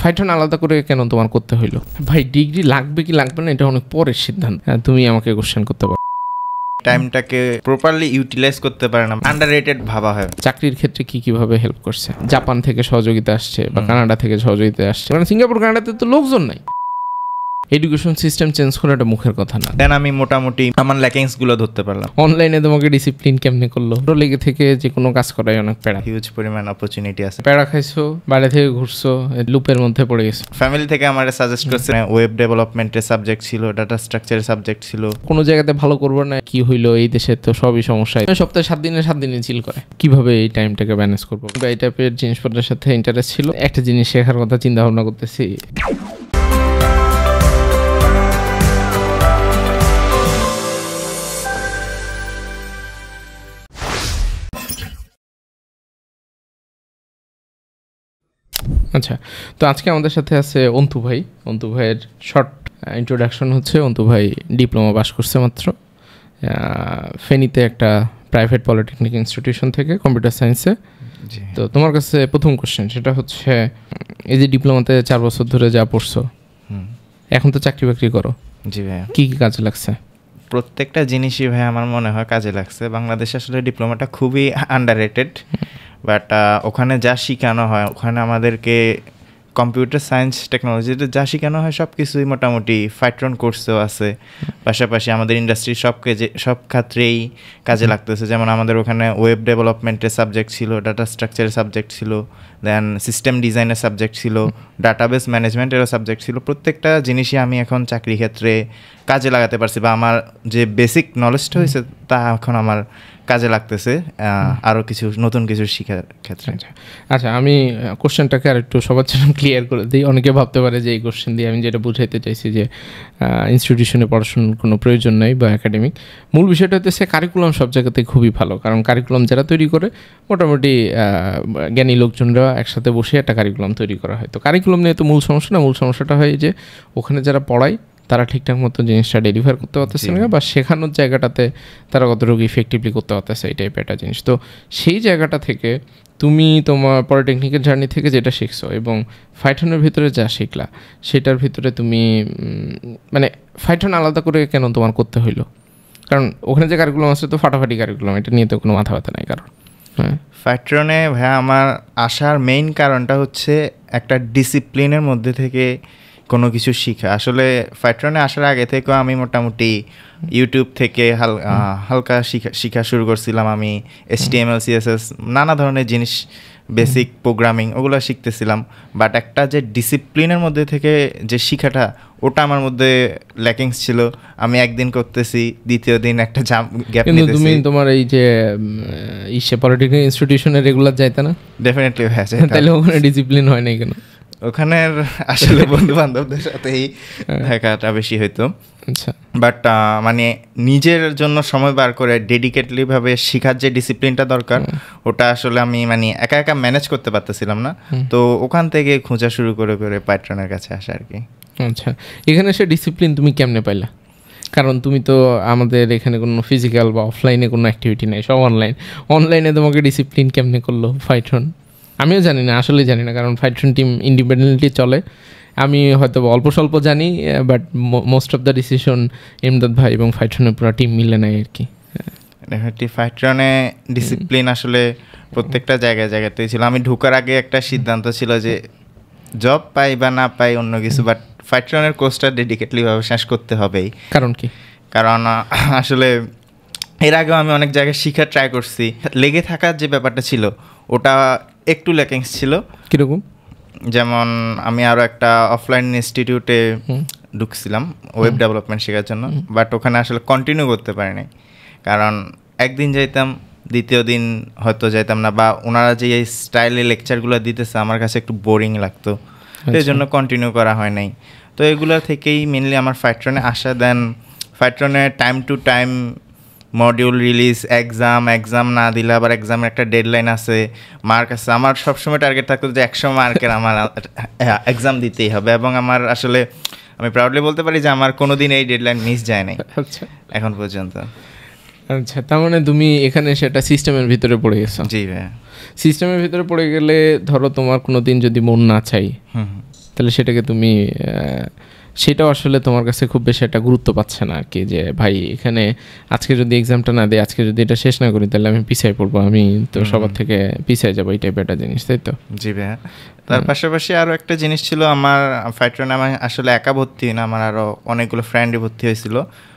Python আলাদা করে কেন তোমার করতে হইলো? ভাই ডিগ্রি লাগবে কি লাগবে না এটা অনেক পরের সিদ্ধান্ত, তুমি আমাকে কোশ্চেন করতে পারো। টাইমটাকে প্রপারলি ইউটিলাইজ করতে পারে না, আন্ডাররেটেড ভাবা হয়। চাকরির ক্ষেত্রে কিভাবে হেল্প করছে? জাপান থেকে সহযোগিতা আসছে বা কানাডা থেকে সহযোগিতা আসছে, মানে সিঙ্গাপুর কানাডাতে তো লোকজন নাই। এডুকেশন সিস্টেম চেঞ্জ করাটা মুখের কথা না। দেন আমি মোটামুটি আমার ল্যাকিংস গুলো ধরতে পারলাম। অনলাইনে তোমাকে ডিসিপ্লিন কেমনে করলো? লেগে থেকে যে কোনো কাজ করাই অনেক প্যারা, হিউজ পরিমাণ অপরচুনিটি আছে। প্যারা খাইছো, বাইরে থেকে ঘুরছো, লুপের মধ্যে পড়ে গেছো। ফ্যামিলি থেকে আমার সাজেস্ট করছে ওয়েব ডেভেলপমেন্টের সাবজেক্ট ছিল, ডাটা স্ট্রাকচারের সাবজেক্ট ছিল। কোনো জায়গাতে ভালো করবো না, কি হইলো এই দেশে তো সবই সমস্যা। সপ্তাহে 7 দিনে চিল করে, কিভাবে এই টাইমটাকে ম্যানেজ করবো? এই টাইপের জিনিসপত্রের সাথে ইন্টারেস্ট ছিল। একটা জিনিস শেখার কথা চিন্তা ভাবনা করতেছি। আচ্ছা, তো আজকে আমাদের সাথে আছে অন্তু ভাই। অন্তু ভাইয়ের শর্ট ইন্ট্রোডাকশন হচ্ছে, অন্তু ভাই ডিপ্লোমা পাস করছে মাত্র ফেনীতে একটা প্রাইভেট পলিটেকনিক ইনস্টিটিউশন থেকে কম্পিউটার সায়েন্সে। তো তোমার কাছে প্রথম কোশ্চেন সেটা হচ্ছে, এই যে ডিপ্লোমাতে 4 বছর ধরে যা পড়ছো, এখন তো চাকরি বাকরি করো, জি ভাই, কি কি কাজে লাগছে? প্রত্যেকটা জিনিসই ভাই আমার মনে হয় কাজে লাগছে। বাংলাদেশে আসলে ডিপ্লোমাটা খুবই আন্ডাররেটেড, বাট ওখানে যা শেখানো হয়, ওখানে আমাদেরকে কম্পিউটার সায়েন্স টেকনোলজিতে যা শেখানো হয় সব কিছুই মোটামুটি ফাইট্রন কোর্সেও আছে। পাশাপাশি আমাদের ইন্ডাস্ট্রির সব ক্ষেত্রেই কাজে লাগতেছে। যেমন আমাদের ওখানে ওয়েব ডেভেলপমেন্টের সাবজেক্ট ছিল, ডাটা স্ট্রাকচারের সাবজেক্ট ছিল, দেন সিস্টেম ডিজাইনের সাবজেক্ট ছিল, ডাটাবেস ম্যানেজমেন্টেরও সাবজেক্ট ছিল। প্রত্যেকটা জিনিসই আমি এখন চাকরি ক্ষেত্রে কাজে লাগাতে পারছি, বা আমার যে বেসিক নলেজটা হয়েছে তা এখন আমার কাজে লাগতেছে আরও কিছু নতুন কিছু শেখার ক্ষেত্রে। আচ্ছা, আমি কোশ্চেনটাকে আর একটু সবার জন্য ক্লিয়ার করে দিই। অনেকে ভাবতে পারে যে এই কোশ্চেন দিয়ে আমি যেটা বুঝাইতে চাইছি যে ইনস্টিটিউশনে পড়াশোনার কোনো প্রয়োজন নেই বা একাডেমিক। মূল বিষয়টা হচ্ছে কারিকুলাম সব জায়গাতে খুবই ভালো, কারণ কারিকুলাম যারা তৈরি করে মোটামুটি জ্ঞানী লোকজনরা একসাথে বসে একটা কারিকুলাম তৈরি করা হয়। তো কারিকুলাম নিয়ে তো মূল সমস্যা না, মূল সমস্যাটা হয় যে ওখানে যারা পড়ায় তারা ঠিকঠাক মতো জিনিসটা ডেলিভার করতে পারতেছে না, বা শেখানোর জায়গাটাতে তারা কতটুকু ইফেক্টিভলি করতে পারতেছে, এই টাইপের একটা জিনিস। তো সেই জায়গাটা থেকে তুমি তোমার পলিটেকনিকের জার্নি থেকে যেটা শিখছো এবং ফাইথনের ভিতরে যা শিখলা, সেটার ভিতরে তুমি মানে ফাইথন আলাদা করে কেন তোমার করতে হইলো? কারণ ওখানে যে কারিকুলাম আছে তো ফাটাফাটি কারিকুলাম, এটা নিয়ে তো কোনো মাথা ব্যথা নাই কারণ। হ্যাঁ, ফাইথনে ভাইয়া আমার আসার মেইন কারণটা হচ্ছে একটা ডিসিপ্লিনের মধ্যে থেকে কোনো কিছু শিখা। আসলে ফাইথনে আসার আগে থেকেও আমি মোটামুটি ইউটিউব থেকে হালকা শিখা শুরু করছিলাম। আমি HTML CSS নানা ধরনের জিনিস, বেসিক প্রোগ্রামিং ওগুলো শিখতেছিলাম। বাট একটা যে ডিসিপ্লিনের মধ্যে থেকে যে শিখাটা, ওটা আমার মধ্যে ল্যাকিংস ছিল। আমি একদিন করতেছি, দ্বিতীয় দিন একটা গ্যাপ নিতেছি। তুমি তোমার এই যে পলিটেকনিক ইনস্টিটিউশনে রেগুলার যাইতে না? ডেফিনেটলি হয়ে যায়। তাহলে ওখানে ডিসিপ্লিন হয় নাই কেন? ওখানের আসলে বন্ধু বান্ধবদের সাথেই দেখাটা বেশি হইতো। আচ্ছা, বাট মানে নিজের জন্য সময় বার করে ডেডিকেটলি ভাবে শেখার যে ডিসিপ্লিনটা দরকার, ওটা আসলে আমি মানে একা একা ম্যানেজ করতে পারতেছিলাম না। তো ওখান থেকে খোঁজা শুরু করে পাইথনের কাছে আসা আর কি। আচ্ছা, এখানে সে ডিসিপ্লিন তুমি কেমনে পাইলা? কারণ তুমি তো আমাদের এখানে কোনো ফিজিক্যাল বা অফলাইনে কোনো অ্যাক্টিভিটি নেই, সব অনলাইনে তোমাকে ডিসিপ্লিন কেমনে করলো ফাইথন? আমিও জানি না, আসলে জানি না, কারণ ফাইথন টিম ইন্ডিপেন্ডেন্টলি চলে। আমি হয়তো অল্প স্বল্প জানি, but most of the decision Imdad ভাই এবং ফাইথনের পুরো টিম মিলে নেয় আর কি। ফাইথনে ডিসিপ্লিন আসলে প্রত্যেকটা জায়গাতেই ছিল। আমি ঢোকার আগে একটা সিদ্ধান্ত ছিল যে জব পাই বা না পাই অন্য কিছু, বাট ফাইথনের কোর্সটা ডেডিকেটলিভাবে শেষ করতে হবেই। কারণ কি? কারণ আসলে এর আগেও আমি অনেক জায়গায় শিখার ট্রাই করছি, লেগে থাকার যে ব্যাপারটা ছিল ওটা একটু ল্যাকিংস ছিল। কীরকম? যেমন আমি আরও একটা অফলাইন ইনস্টিটিউটে ঢুকছিলাম ওয়েব ডেভেলপমেন্ট শেখার জন্য, বাট ওখানে আসলে কন্টিনিউ করতে পারিনি। কারণ একদিন যাইতাম, দ্বিতীয় দিন হয়তো যাইতাম না, বা ওনারা যে এই স্টাইলে লেকচারগুলো দিতেছে আমার কাছে একটু বোরিং লাগতো, এই জন্য কন্টিনিউ করা হয় নাই। তো এগুলো থেকেই মেনলি আমার ফাইথনে আসা। দেন ফাইথনে time to time module release, exam না দিলে আবার এক্সামের একটা ডেডলাইন আছে, মার্ক আছে। আমার সবসময় টার্গেট থাকতো যে 100 মার্কের আমার এক্সাম দিতেই হবে, এবং আমার আসলে আমি প্রাউডলি বলতে পারি যে আমার কোনো দিন এই ডেডলাইন মিস যায় নাই এখন পর্যন্ত। আচ্ছা, তার মানে তুমি এখানে সেটা সিস্টেমের ভিতরে পড়ে গেছো? জি ভাই। সিস্টেমের ভিতরে পড়ে গেলে ধরো তোমার কোনো দিন যদি মন না চাই, তাহলে সেটাকে তুমি সেটাও আসলে তোমার কাছে খুব বেশি একটা গুরুত্ব পাচ্ছে না আর কি, যে ভাই এখানে আজকে যদি এক্সামটা না দিই, আজকে যদি এটা শেষ না করি তাহলে আমি পিছিয়ে পড়বো, আমি তো সবার থেকে পিছিয়ে যাবো, এই টাইপের একটা জিনিস, তাই তো? জি ভাইয়া। তার পাশাপাশি আরও একটা জিনিস ছিল, আমার ফাইট্রনে আমি আসলে একা ভর্তি হই না, আমার আরও অনেকগুলো ফ্রেন্ডই ভর্তি হয়েছিল,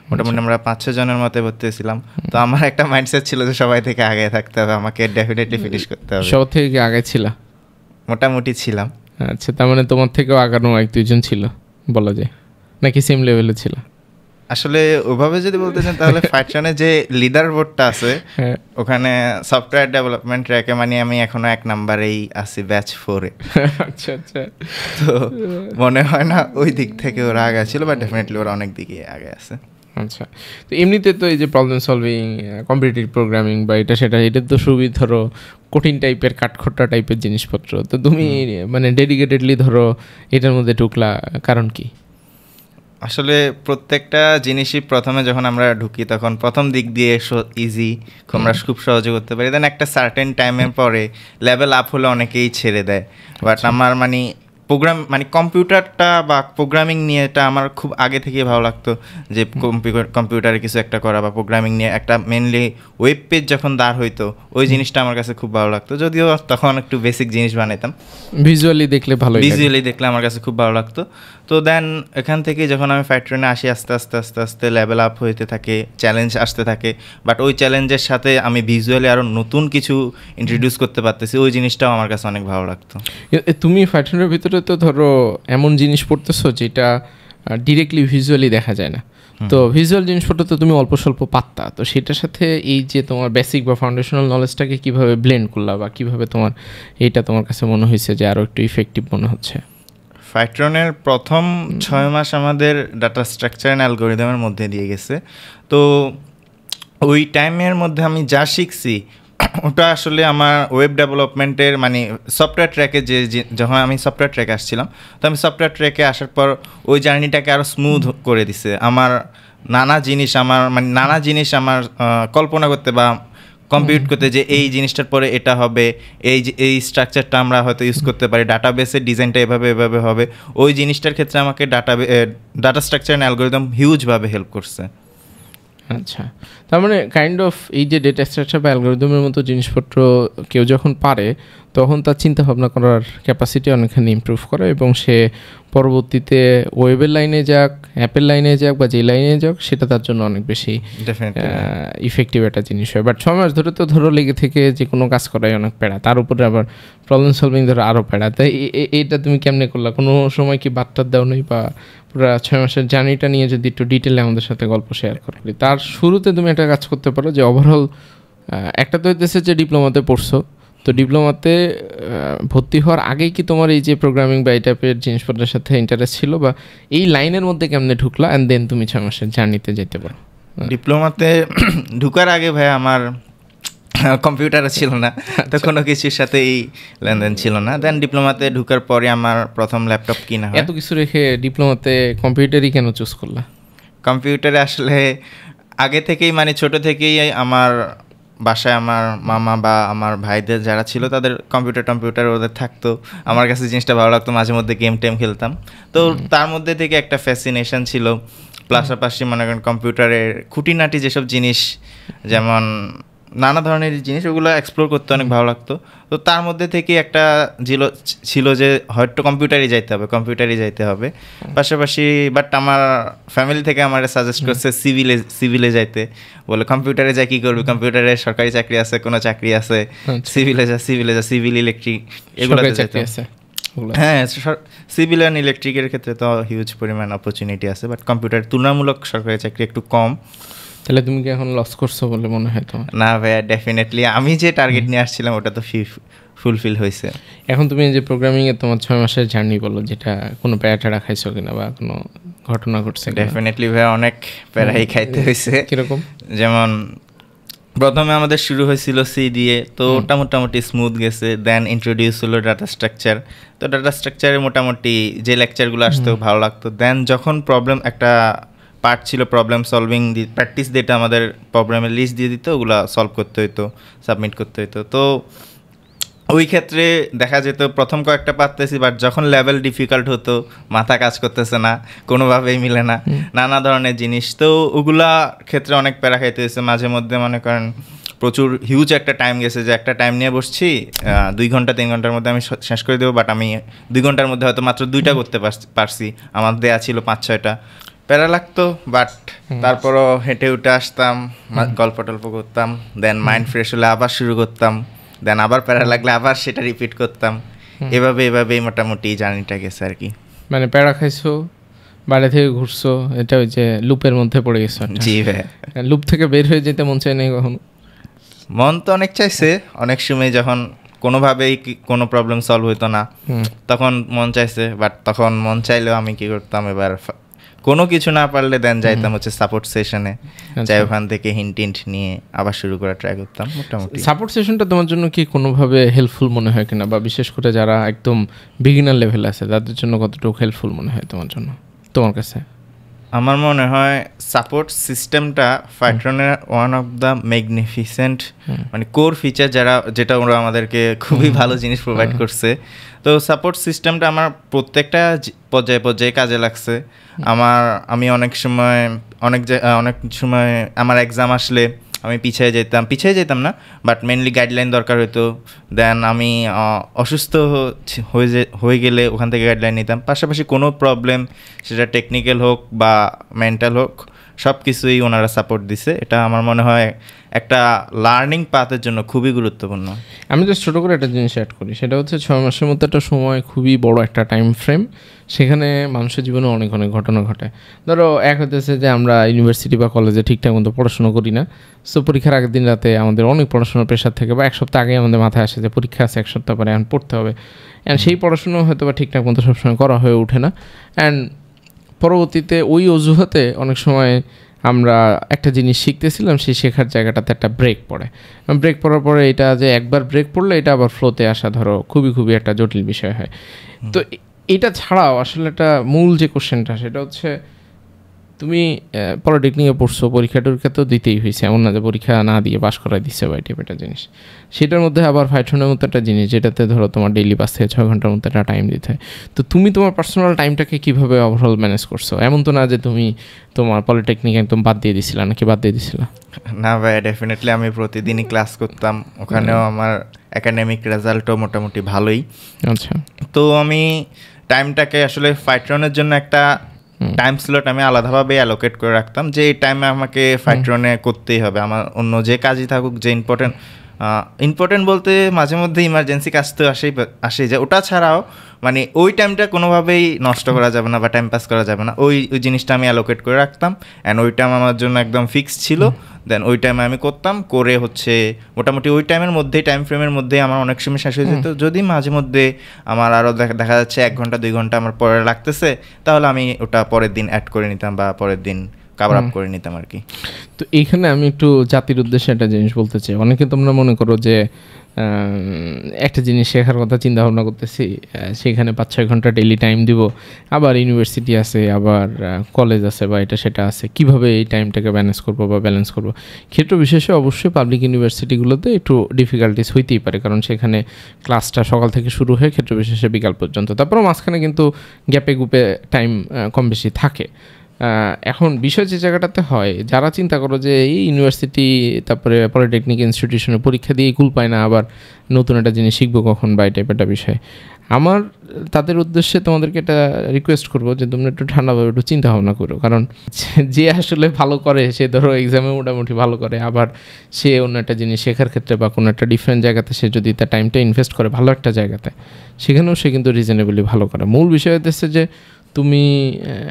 মোটামুটি আমরা 5-6 জনের মতো ভর্তি হয়েছিলাম। তো আমার একটা মাইন্ডসেট ছিল যে সবাই থেকে আগে থাকতে হবে, আমাকে ডেফিনেটলি ফিনিশ করতে হবে। সবার থেকে কি আগে ছিল? মোটামুটি ছিলাম। আচ্ছা, তার মানে তোমার থেকেও আগানো এক দুইজন ছিল বলা যায়, নাকি সেম লেভেলে ছিল? আসলে ওইভাবে যদি বলতে চান তাহলে ফাইট্রনে যে লিডার বোর্ডটা আছে ওখানে সফটওয়্যার ডেভেলপমেন্ট র্যাকে মানে আমি এখনো 1 নাম্বারেই আছি, ব্যাচ 4-এ। আচ্ছা আচ্ছা। তো মনে হয় না ওই দিক থেকে ওরা আগে ছিল, বাট ডেফিনেটলি ওরা অনেক দিকে আগে আছে। আচ্ছা, তো এমনিতে তো এই যে প্রবলেম সলভিং, কম্পিটিটিভ প্রোগ্রামিং বা এটা সেটা, এটা তো খুবই ধরো কঠিন টাইপের, কাঠখোট্টা টাইপের জিনিসপত্র, তো তুমি মানে ডেডিকেটেডলি ধরো এটার মধ্যে ঢুকলা, কারণ কি? আসলে প্রত্যেকটা জিনিসই প্রথমে যখন আমরা ঢুকি তখন প্রথম দিক দিয়ে ইজি, আমরা খুব সহজে করতে পারি, দেন একটা সার্টেন টাইমের পরে লেভেল আপ হলে অনেকেই ছেড়ে দেয়। বাট আমার মানে কম্পিউটারটা বা প্রোগ্রামিং নিয়ে এটা আমার খুব আগে থেকেই ভালো লাগতো, যে কম্পিউটারে কিছু একটা করা বা প্রোগ্রামিং নিয়ে একটা মেনলি ওয়েব পেজ যখন দাঁড় হইতো ওই জিনিসটা আমার কাছে খুব ভালো লাগতো, যদিও তখন একটু বেসিক জিনিস বানাইতাম, ভিজুয়ালি দেখলে আমার কাছে খুব ভালো লাগতো। তো দেন এখান থেকে যখন আমি ফাইট্রনে আসি আস্তে আস্তে আস্তে আস্তে লেভেল আপ হইতে থাকে, চ্যালেঞ্জ আসতে থাকে, বাট ওই চ্যালেঞ্জের সাথে আমি ভিজুয়ালি আরও নতুন কিছু ইন্ট্রোডিউস করতে পারতেছি, ওই জিনিসটাও আমার কাছে অনেক ভালো লাগতো। তুমি ফাইট্রনের ভিতরে তো ধরো এমন জিনিস পড়তেছো যেটা ডিরেক্টলি ভিজুয়ালি দেখা যায় না, তো ভিজুয়াল জিনিসপত্র তো তুমি অল্প স্বল্প পাত্তা, তো সেটার সাথে এই যে তোমার বেসিক বা ফাউন্ডেশনাল নলেজটাকে কিভাবে ব্লেন্ড করলা, বা কিভাবে তোমার এইটা তোমার কাছে মনে হয়েছে যে আরও একটু ইফেক্টিভ মনে হচ্ছে? ফাইট্রনের প্রথম 6 মাস আমাদের ডাটা স্ট্রাকচার অ্যান্ড অ্যালগরিদমের মধ্যে দিয়ে গেছে, তো ওই টাইমের মধ্যে আমি যা শিখছি ওটা আসলে আমার ওয়েব ডেভেলপমেন্টের মানে সফটওয়্যার ট্র্যাকে যখন আমি সফটওয়্যার ট্র্যাকে আসছিলাম, তো আমি সফটওয়্যার ট্র্যাকে আসার পর ওই জার্নিটাকে আরও স্মুথ করে দিছে। আমার নানা জিনিস আমার কল্পনা করতে বা কম্পিউট করতে, যে এই জিনিসটার পরে এটা হবে, এই স্ট্রাকচারটা আমরা হয়তো ইউজ করতে পারি, ডাটাবেসের ডিজাইনটা এভাবে হবে, ওই জিনিসটার ক্ষেত্রে আমাকে ডাটা স্ট্রাকচার অ্যান্ড অ্যালগরিদম হিউজভাবে হেল্প করছে। আচ্ছা, তার মানে কাইন্ড অফ এই যে ডেটা স্ট্রাকচার বা অ্যালগরিদমের মতো জিনিসপত্র কেউ যখন পারে তখন তার চিন্তা ভাবনা করার ক্যাপাসিটি অনেকখানি ইমপ্রুভ করে, এবং সে পরবর্তীতে ওয়েবের লাইনে যাক, অ্যাপের লাইনে যাক বা যে লাইনে যাক, সেটা তার জন্য অনেক বেশি ইফেক্টিভ একটা জিনিস হয়। বাট 6 মাস ধরে তো ধরো লেগে থেকে যে কোনো কাজ করাই অনেক প্যারা, তার উপরে আবার প্রবলেম সলভিং ধরো আরও প্যারা, তাই এইটা তুমি কেমনে করলা? কোনো সময় কি বাদটার দাও নেই, বা পুরো 6 মাসের জার্নিটা নিয়ে যদি একটু ডিটেলে আমাদের সাথে গল্প শেয়ার করো? তার শুরুতে তুমি একটা কাজ করতে পারো, যে ওভারঅল একটা তো হইতেছে যে ডিপ্লোমাতে পড়ছো, তো ডিপ্লোমাতে ভর্তি হওয়ার আগেই কি তোমার এই যে প্রোগ্রামিং বা এই টাইপের জিনিসপত্রের সাথে ইন্টারেস্ট ছিল, বা এই লাইনের মধ্যে কেমনে ঢুকলা, অ্যান্ড দেন তুমি 6 মাসের জার্নিতে যেতে পারো? ডিপ্লোমাতে ঢুকার আগে ভাই আমার কম্পিউটারও ছিল না, তো কোনো কিছুর সাথে এই লেনদেন ছিল না। দেন ডিপ্লোমাতে ঢুকার পরে আমার প্রথম ল্যাপটপ কিনা হয়। এত কিছু রেখে ডিপ্লোমাতে কম্পিউটারই কেন চুজ করলা? কম্পিউটারে আসলে আগে থেকেই মানে ছোট থেকেই আমার বাসায় আমার মামা বা আমার ভাইদের যারা ছিল তাদের কম্পিউটার ওদের থাকতো, আমার কাছে জিনিসটা ভালো লাগতো, মাঝে মধ্যে গেম খেলতাম, তো তার মধ্যে থেকে একটা ফ্যাসিনেশন ছিল। পাশাপাশি মনে করেন কম্পিউটারের খুঁটিনাটি যেসব জিনিস, যেমন নানা ধরনের জিনিস, ওগুলো এক্সপ্লোর করতে অনেক ভালো লাগতো। তো তার মধ্যে থেকে একটা ছিল যে হয়তো কম্পিউটারই যাইতে হবে পাশাপাশি। বাট আমার ফ্যামিলি থেকে আমার সাজেস্ট করছে সিভিলে যাইতে, বলে কম্পিউটারে যাই কী করবি, কম্পিউটারে সরকারি চাকরি আছে, কোনো চাকরি আছে, সিভিলে যা সিভিল ইলেকট্রিক এগুলোতে যেতে। হ্যাঁ, সিভিল অ্যান্ড ইলেকট্রিকের ক্ষেত্রে তো হিউজ পরিমাণ অপরচুনিটি আছে, বাট কম্পিউটার তুলনামূলক সরকারি চাকরি একটু কম। তাহলে তুমি কি এখন লস করছো বলে মনে হয় তোমার? না ভাইয়া, ডেফিনেটলি আমি যে টার্গেট নিয়ে আসছিলাম ওটা তো ফুলফিল হয়েছে। এখন তুমি যে প্রোগ্রামিংয়ে তোমার 6 মাসের জার্নি বলো, যেটা কোনো প্যারা খাইছো কিনা বা কোনো ঘটনা ঘটছে? ডেফিনেটলি ভাইয়া অনেক প্যারাই খাইতে হয়েছে। কীরকম? যেমন প্রথমে আমাদের শুরু হয়েছিল সি দিয়ে, তো ওটা মোটামুটি স্মুথ গেছে। দেন ইন্ট্রোডিউস হলো ডাটা স্ট্রাকচার, তো ডাটা স্ট্রাকচারে মোটামুটি যে লেকচারগুলো আসতো ভালো লাগতো। দেন যখন একটা পার্ট ছিল প্রবলেম সলভিং, প্র্যাকটিস ডেটা আমাদের প্রবলেমের লিস্ট দিয়ে দিত, ওগুলো সলভ করতে হইতো, সাবমিট করতে হইতো। তো ওই ক্ষেত্রে দেখা যেত প্রথম কয়েকটা পারতেছি, বাট যখন লেভেল ডিফিকাল্ট হতো, মাথা কাজ করতেছে না, কোনোভাবেই মিলে না, নানা ধরনের জিনিস, তো ওগুলা ক্ষেত্রে অনেক প্যারা খাইতে হয়েছে। মাঝে মধ্যে মনে করেন প্রচুর হিউজ একটা টাইম গেছে, যে একটা টাইম নিয়ে বসছি 2 ঘন্টা 3 ঘন্টার মধ্যে আমি শেষ করে দেবো, বাট আমি 2 ঘন্টার মধ্যে হয়তো মাত্র 2টা করতে পারছি, আমার দেয়া ছিল 5-6টা। প্যারা লাগতো, বাট তারপরও হেঁটে উঠে আসতাম, গল্প টল্প করতাম, দেন মাইন্ড ফ্রেশ হলে আবার শুরু করতাম, দেন আবার প্যারা লাগলে আবার সেটা রিপিট করতাম। এভাবেই মোটামুটি জার্নিটা গেছে আর কি। মানে প্যারা খাইছো, বাইরে থেকে ঘুরছো, এটা ওই যে লুপের মধ্যে পড়ে গেছো। জি ভাই, লুপ থেকে বের হয়ে যেতে মন চায় নাই কখনো? মন তো অনেক চাইছে, অনেক সময় যখন কোনোভাবেই কোনো প্রবলেম সলভ হইতো না তখন মন চাইছে, বাট তখন মন চাইলেও আমি কি করতাম, এবার কোনো কিছু না পারলে দেন যাইতাম হচ্ছে সাপোর্ট সেশনে, যাই ওখান থেকে হিন্ট নিয়ে আবার শুরু করা ট্রাই করতাম। মোটামুটি সাপোর্ট সেশনটা তোমার জন্য কি কোনোভাবে হেল্পফুল মনে হয় কিনা, বা বিশেষ করে যারা একদম বিগিনার লেভেল আছে তাদের জন্য কতটুকু হেল্পফুল মনে হয় তোমার জন্য, তোমার কাছে? আমার মনে হয় সাপোর্ট সিস্টেমটা ফাইট্রনের ওয়ান অফ দ্য ম্যাগনিফিসেন্ট মানে কোর ফিচার, যেটা ওরা আমাদেরকে খুবই ভালো জিনিস প্রোভাইড করছে। তো সাপোর্ট সিস্টেমটা আমার প্রত্যেকটা পর্যায়ে কাজে লাগছে। আমি অনেক সময় আমার এক্সাম আসলে আমি পিছিয়ে যেতাম না, বাট মেনলি গাইডলাইন দরকার হতো। দেন আমি অসুস্থ হয়ে গেলে ওখান থেকে গাইডলাইন নিতাম। পাশাপাশি কোনো প্রবলেম, সেটা টেকনিক্যাল হোক বা মেন্টাল হোক, সব কিছুই ওনারা সাপোর্ট দিছে। এটা আমার মনে হয় একটা লার্নিং পাথের জন্য খুবই গুরুত্বপূর্ণ। আমি জাস্ট ছোটো করে একটা জিনিস অ্যাড করি, সেটা হচ্ছে 6 মাসের মতো একটা সময়, খুবই বড় একটা টাইম ফ্রেম। সেখানে মানুষের জীবনে অনেক অনেক ঘটনা ঘটে। ধরো এক হতেছে যে আমরা ইউনিভার্সিটি বা কলেজে ঠিকঠাক মতো পড়াশোনা করি না, সো পরীক্ষার আগের দিন রাতে আমাদের অনেক পড়াশোনার প্রেশার থাকে, বা 1 সপ্তাহ আগে আমাদের মাথায় আসে যে পরীক্ষা আছে 1 সপ্তাহ পরে, এখন পড়তে হবে। অ্যান্ড সেই পড়াশোনা হয়তো বা ঠিকঠাক মতো সবসময় করা হয়ে ওঠে না। অ্যান্ড পরবর্তীতে ওই অজুহাতে অনেক সময় আমরা একটা জিনিস শিখতেছিলাম, সেই শেখার জায়গাটাতে একটা ব্রেক পড়ে। ব্রেক পড়ার পরে এটা যে একবার ব্রেক পড়লে এটা আবার ফ্লোতে আসা ধরো খুবই একটা জটিল বিষয় হয়। তো এটা ছাড়াও আসলে একটা মূল যে কোশ্চেনটা, সেটা হচ্ছে তুমি পলিটেকনিকে পড়ছো, পরীক্ষা তো দিতেই হয়েছে, এমন না যে পরীক্ষা না দিয়ে পাস করাই দিচ্ছে বা এই টাইপের একটা জিনিস। সেটার মধ্যে আবার ফাইটনের মতো একটা জিনিস, যেটাতে ধরো তোমার ডেইলি 5 থেকে 6 ঘন্টার মতো একটা টাইম দিতে হয়। তো তুমি তোমার পার্সোনাল টাইমটাকে কীভাবে ওভারঅল ম্যানেজ করছো? এমন তো না যে তুমি তোমার পলিটেকনিক একদম বাদ দিয়ে দিছিলা, নাকি বাদ দিয়ে দিছিলা? না ভাই, ডেফিনেটলি আমি প্রতিদিনই ক্লাস করতাম, ওখানেও আমার একাডেমিক রেজাল্টও মোটামুটি ভালোই। আচ্ছা, তো আমি টাইমটাকে আসলে ফাইট্রনের জন্য একটা টাইম স্লট আমি আলাদাভাবে অ্যালোকেট করে রাখতাম, যে এই টাইমে আমাকে ফাইট্রনে করতেই হবে। আমার অন্য যে কাজই থাকুক, যে ইম্পর্টেন্ট বলতে মাঝে মধ্যে ইমার্জেন্সি কাজ তো আসে যে, ওটা ছাড়াও মানে ওই টাইমটা কোনোভাবেই নষ্ট করা যাবে না বা টাইম পাস করা যাবে না, ওই জিনিসটা আমি অ্যালোকেট করে রাখতাম। অ্যান্ড ওই টাইম আমার জন্য একদম ফিক্সড ছিল। দেন ওই টাইমে আমি করতাম, করে হচ্ছে মোটামুটি ওই টাইমের মধ্যেই, টাইম ফ্রেমের মধ্যেই আমার অনেক সময় শেষ হয়ে যেত। যদি মাঝে মধ্যে আমার আরও দেখা যাচ্ছে 1 ঘন্টা 2 ঘন্টা আমার পরে লাগতেছে, তাহলে আমি ওটা পরের দিন অ্যাড করে নিতাম বা পরের দিন কভার আপ করে নিতাম আর কি। তো এইখানে আমি একটু জাতির উদ্দেশ্যে একটা জিনিস বলতে চাই। অনেকে তোমরা মনে করো যে একটা জিনিস শেখার কথা চিন্তা ভাবনা করতেছি, সেখানে 5-6 ঘন্টা ডেইলি টাইম দিব, আবার ইউনিভার্সিটি আছে, আবার কলেজ আছে, বা এটা সেটা আছে, কিভাবে এই টাইমটাকে ম্যানেজ করবো বা ব্যালেন্স করবো। ক্ষেত্র বিশেষে অবশ্যই পাবলিক ইউনিভার্সিটিগুলোতে একটু ডিফিকাল্টিস হইতেই পারে, কারণ সেখানে ক্লাসটা সকাল থেকে শুরু হয়ে ক্ষেত্র বিশেষে বিকাল পর্যন্ত, তারপরেও মাঝখানে কিন্তু গ্যাপে গুপে টাইম কম বেশি থাকে। এখন বিষয় যে জায়গাটাতে হয়, যারা চিন্তা করো যে এই ইউনিভার্সিটি তারপরে পলিটেকনিক ইনস্টিটিউশনে পরীক্ষা দিয়ে কুল পায় না, আবার নতুন একটা জিনিস শিখবো কখন বা এই টাইপের একটা বিষয়, আমার তাদের উদ্দেশ্যে তোমাদেরকে এটা রিকোয়েস্ট করবো যে তোমরা একটু ঠান্ডাভাবে একটু চিন্তা ভাবনা করো। কারণ যে আসলে ভালো করে, সে ধরো এক্সামে মোটামুটি ভালো করে, আবার সে অন্য একটা জিনিস শেখার ক্ষেত্রে বা কোনো একটা ডিফারেন্ট জায়গাতে সে যদি তার টাইমটা ইনভেস্ট করে ভালো একটা জায়গাতে, সেখানেও সে কিন্তু রিজনেবলি ভালো করে। মূল বিষয় হচ্ছে যে তুমি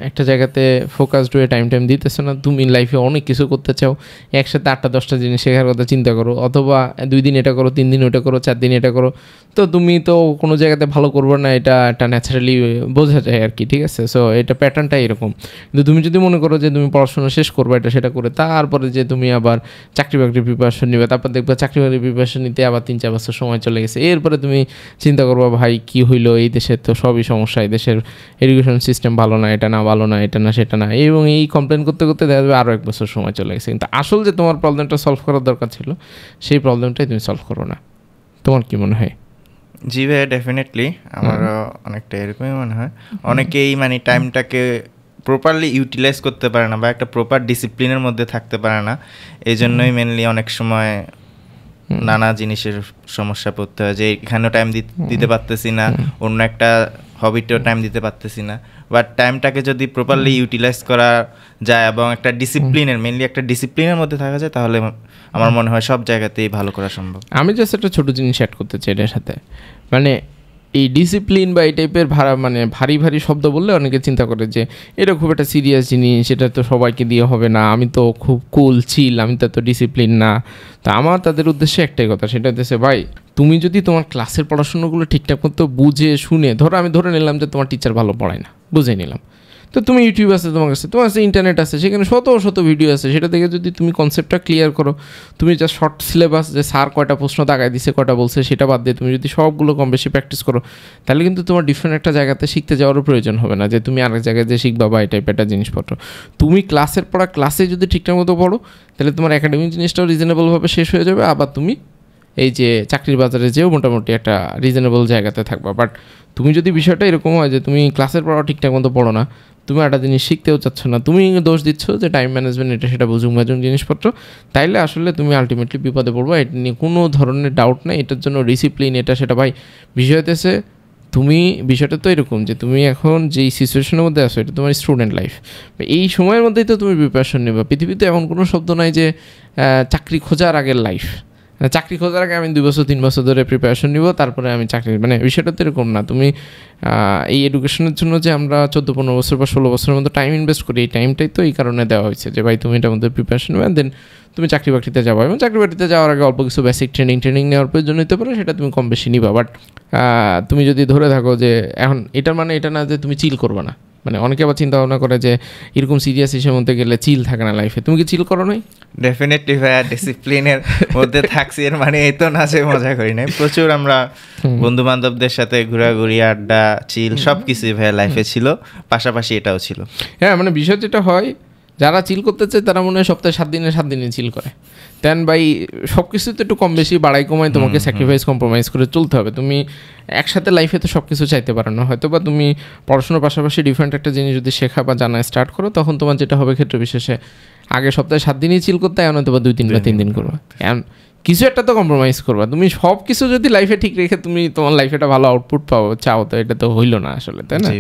একটা জায়গাতে ফোকাসড হয়ে টাইম দিতেছো না, তুমি লাইফে অনেক কিছু করতে চাও, একসাথে 8টা-10টা জিনিস শেখার কথা চিন্তা করো, অথবা 2 দিন এটা করো, 3 দিন ওটা করো, 4 দিন এটা করো, তো তুমি তো কোনো জায়গাতে ভালো করবে না, এটা একটা ন্যাচারালি বোঝা যায় আর কি, ঠিক আছে? সো এটা প্যাটার্নটা এরকম। কিন্তু তুমি যদি মনে করো যে তুমি পড়াশোনা শেষ করবে, এটা সেটা করে তারপরে যে তুমি আবার চাকরি বাকরির প্রিপারেশন নিবে, তারপর দেখবে চাকরি বাকরির প্রিপারেশন নিতে আবার 3-4 বছর সময় চলে গেছে, এরপরে তুমি চিন্তা করবো ভাই কী হইলো, এই দেশের তো সবই সমস্যা, এই দেশের এডুকেশন সিস্টেম ভালো না, এটা না ভালো না, এটা না সেটা না, এবং এই কমপ্লেন করতে করতে দেখা যাবে আরও 1 বছর সময় চলে গেছে। কিন্তু আসল যে তোমার প্রবলেমটা সলভ করার দরকার ছিল, সেই প্রবলেমটাই তুমি সলভ করো না। তোমার কি মনে হয়? জি ভাইয়া, ডেফিনেটলি আমারও অনেকটা এরকমই মনে হয়। অনেকেই মানে টাইমটাকে প্রপারলি ইউটিলাইজ করতে পারে না বা একটা প্রপার ডিসিপ্লিনের মধ্যে থাকতে পারে না, এই জন্যই মেনলি অনেক সময় নানা জিনিসের সমস্যা পড়তে হয়, যে এখানেও টাইম দিতে পারতেছি না, অন্য একটা হবিতেও টাইম দিতে পারতেছি না। বাট টাইমটাকে যদি প্রপারলি ইউটিলাইজ করা যায় এবং একটা ডিসিপ্লিনের মেনলি একটা ডিসিপ্লিনের মধ্যে থাকা যায়, তাহলে আমার মনে হয় সব জায়গাতেই ভালো করা সম্ভব। আমি জাস্ট একটা ছোটো জিনিস অ্যাড করতে চাই এটার সাথে, মানে এই ডিসিপ্লিন বা এই টাইপের মানে ভারী ভারী শব্দ বললে অনেকে চিন্তা করে যে এটা খুব একটা সিরিয়াস জিনিস, এটা তো সবাইকে দিয়ে হবে না, আমি তো খুব কুল চিল, আমি তো এত ডিসিপ্লিন না। তো আমার তাদের উদ্দেশ্যে একটাই কথা, সেটা হচ্ছে ভাই তুমি যদি তোমার ক্লাসের পড়াশোনাগুলো ঠিকঠাক মতো বুঝে শুনে, আমি ধরে নিলাম যে তোমার টিচার ভালো পড়ায় না, বুঝে নিলাম, তো তুমি ইউটিউব আছে তোমার কাছে ইন্টারনেট আছে, সেখানে শত শত ভিডিও আছে, সেটা থেকে যদি তুমি কনসেপ্টটা ক্লিয়ার করো, তুমি যা শর্ট সিলেবাস যে স্যার কয়টা প্রশ্ন দাগায় দিছে, কয়টা বলছে, সেটা বাদ দিয়ে তুমি যদি সবগুলো কম বেশি প্র্যাকটিস করো, তাহলে কিন্তু তোমার ডিফারেন্ট একটা জায়গাতে শিখতে যাওয়ারও প্রয়োজন হবে না যে তুমি আরেক জায়গায় যে শিখবা বা এই টাইপের একটা জিনিসপত্র। তুমি ক্লাসের পড়া ক্লাসে যদি ঠিকঠাক মতো পড়ো, তাহলে তোমার একাডেমিক জিনিসটাও রিজনেবলভাবে শেষ হয়ে যাবে, আবার তুমি এই যে চাকরির বাজারে যেও মোটামুটি একটা রিজনেবল জায়গাতে থাকবা। বাট তুমি যদি বিষয়টা এরকম হয় যে তুমি ক্লাসের পড়া ঠিকঠাক মতো পড়ো না, তুমি একটা জিনিস শিখতেও চাচ্ছ না, তুমি দোষ দিচ্ছ যে টাইম ম্যানেজমেন্ট এটা সেটা বুঝুম জিনিসপত্র, তাইলে আসলে তুমি আলটিমেটলি বিপদে পড়বো, এটা নিয়ে কোনো ধরনের ডাউট নেই। এটার জন্য ডিসিপ্লিন এটা সেটা ভাই বিষয় হতেছে, তুমি বিষয়টা তো এরকম যে তুমি এখন যেই সিচুয়েশনের মধ্যে আছো এটা তোমার স্টুডেন্ট লাইফ, এই সময়ের মধ্যেই তো তুমি প্রিপারেশন নেবা। পৃথিবীতে এমন কোনো শব্দ নাই যে চাকরি খোঁজার আগের লাইফ, চাকরি খোঁজার আগে আমি 2 বছর 3 বছর ধরে প্রিপারেশন নিব, তারপরে আমি চাকরি, মানে বিষয়টা তো এরকম না। তুমি এই এডুকেশনের জন্য যে আমরা 14-15 বছর বা 16 বছরের মতো টাইম ইনভেস্ট করি, এই টাইমটাই তো এই কারণে দেওয়া হয়েছে যে ভাই তুমি এটার মধ্যে প্রিপারেশন নেবে, দেন তুমি চাকরি বাকরিতে যাবো, এবং চাকরি বাকরিতে যাওয়ার আগে অল্প কিছু বেসিক ট্রেনিং নেওয়ার প্রয়োজন হতে পারে, সেটা তুমি কম বেশি নিবা। বাট তুমি যদি ধরে থাকো যে এখন এটা মানে এটা না যে তুমি চিল করবে না, মানে অনেকে আবার চিন্তা ভাবনা করে যে এরকম সিরিয়াস ইস্যুর মধ্যে গেলে চিল থাকে না লাইফে, তুমি কি চিল করো নাই? ডেফিনেটলি ভাইয়া, ডিসিপ্লিনের মধ্যে থাকছি, এর মানে এই তো না যে মজা করি নাই, প্রচুর আমরা বন্ধু বান্ধবদের সাথে ঘোরাঘুরি, আড্ডা, চিল সব কিছুই ভাইয়া লাইফে ছিল, পাশাপাশি এটাও ছিল। হ্যাঁ, মানে বিষয় যেটা হয়, যারা চিল করতে চায় তারা মনে হয় সপ্তাহে 7 দিনে চিল করে, দেন ভাই সব কিছু তো একটু কম বেশি বাড়াই কমাই তোমাকে স্যাক্রিফাইস কম্প্রোমাইজ করে চলতে হবে। তুমি একসাথে লাইফে তো সব কিছু চাইতে পারো না, হয়তো বা তুমি পড়াশোনার পাশাপাশি ডিফারেন্ট একটা জিনিস যদি শেখা বা জানা স্টার্ট করো, তখন তোমার যেটা হবে ক্ষেত্র বিশেষে আগে সপ্তাহে 7 দিনই চিল করতে, এখন হয়তো বা 2-3 বা 3 দিন করবা, কিছু একটা তো কম্প্রোমাইজ করবা। তুমি সব কিছু যদি লাইফে ঠিক রেখে তুমি তোমার লাইফে একটা ভালো আউটপুট চাও, তো এটা তো হইলো না আসলে, তাই না?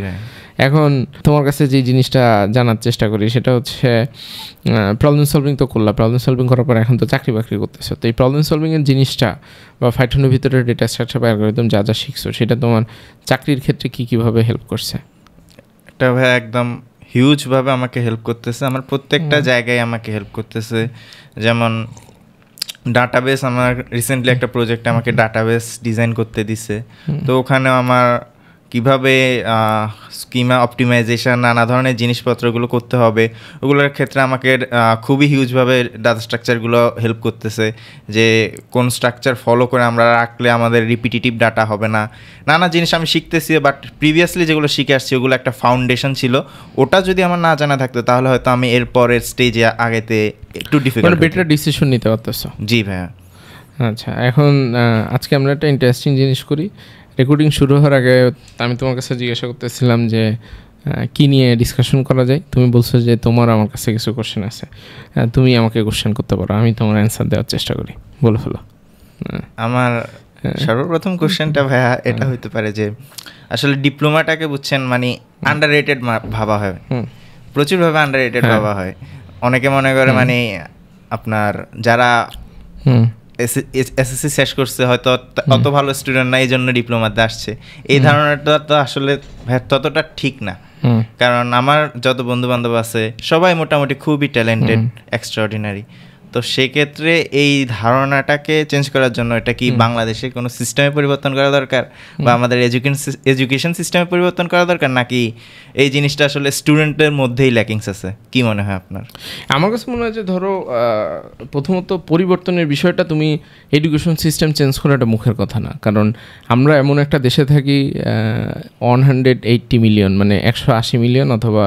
এখন তোমার কাছে যে জিনিসটা জানার চেষ্টা করি সেটা হচ্ছে প্রবলেম সলভিং তো করলা, প্রবলেম সলভিং করার পর এখন তো চাকরি বাকরি করতেছো, তো এই প্রবলেম সলভিংয়ের জিনিসটা বা ফাইথনের ভিতরে ডেটা স্ট্রাকচার বা অ্যালগরিদম যা যা শিখছো, সেটা তোমার চাকরির ক্ষেত্রে কীভাবে হেল্প করছে? এটা ভাই একদম হিউজভাবে আমাকে হেল্প করতেছে, আমার প্রত্যেকটা জায়গায় আমাকে হেল্প করতেছে। যেমন ডাটাবেস, আমার রিসেন্টলি একটা প্রজেক্টে আমাকে ডাটাবেস ডিজাইন করতে দিছে, তো ওখানে আমার কিভাবে স্কিমা অপটিমাইজেশন নানা ধরনের জিনিসপত্রগুলো করতে হবে, ওগুলোর ক্ষেত্রে আমাকে খুবই হিউজভাবে ডাটা স্ট্রাকচারগুলো হেল্প করতেছে, যে কোন স্ট্রাকচার ফলো করে আমরা রাখলে আমাদের রিপিটিটিভ ডাটা হবে না, নানা জিনিস আমি শিখতেছি। বাট প্রিভিয়াসলি যেগুলো শিখে আসছি ওগুলো একটা ফাউন্ডেশন ছিল, ওটা যদি আমার না জানা থাকতো তাহলে হয়তো আমি এর পরের স্টেজে আগেতে একটু ডিফিকাল্ট, বেটার ডিসিশন নিতে পারতেছো। জি ভাইয়া। আচ্ছা, এখন আজকে আমরা একটা ইন্টারেস্টিং জিনিস করি। রেকর্ডিং শুরু হওয়ার আগে আমি তোমার কাছে জিজ্ঞাসা করতেছিলাম যে কী নিয়ে ডিসকাশন করা যায়, তুমি বলছো যে তোমার আমার কাছে কিছু কোশ্চেন আছে, তুমি আমাকে কোশ্চেন করতে পারো, আমি তোমার অ্যান্সার দেওয়ার চেষ্টা করি, বলে ফেলো। আমার সর্বপ্রথম কোশ্চেনটা ভাইয়া এটা হইতে পারে যে আসলে ডিপ্লোমাটাকে বুঝছেন মানে আন্ডাররেটেড ভাবা হয়, প্রচুরভাবে আন্ডাররেটেড ভাবা হয়। অনেকে মনে করে মানে আপনার যারা এসএসসি শেষ করছে হয়তো অত ভালো স্টুডেন্ট না, এই জন্য ডিপ্লোমাতে আসছে, এই ধারণাটা তো আসলে ততটা ঠিক না। কারণ আমার যত বন্ধু বান্ধব আছে সবাই মোটামুটি খুবই ট্যালেন্টেড, এক্সট্রাঅর্ডিনারি। তো সেক্ষেত্রে এই ধারণাটাকে চেঞ্জ করার জন্য এটা কি বাংলাদেশে কোনো সিস্টেমে পরিবর্তন করা দরকার, বা আমাদের এডুকেশন সিস্টেমে পরিবর্তন করা দরকার, নাকি এই জিনিসটা আসলে স্টুডেন্টের মধ্যেই ল্যাকিংস আছে? কি মনে হয় আপনার? আমার কাছে মনে হয় যে ধরো প্রথমত পরিবর্তনের বিষয়টা, তুমি এডুকেশন সিস্টেম চেঞ্জ করা একটা মুখের কথা না, কারণ আমরা এমন একটা দেশে থাকি 180 মিলিয়ন, মানে 180 মিলিয়ন অথবা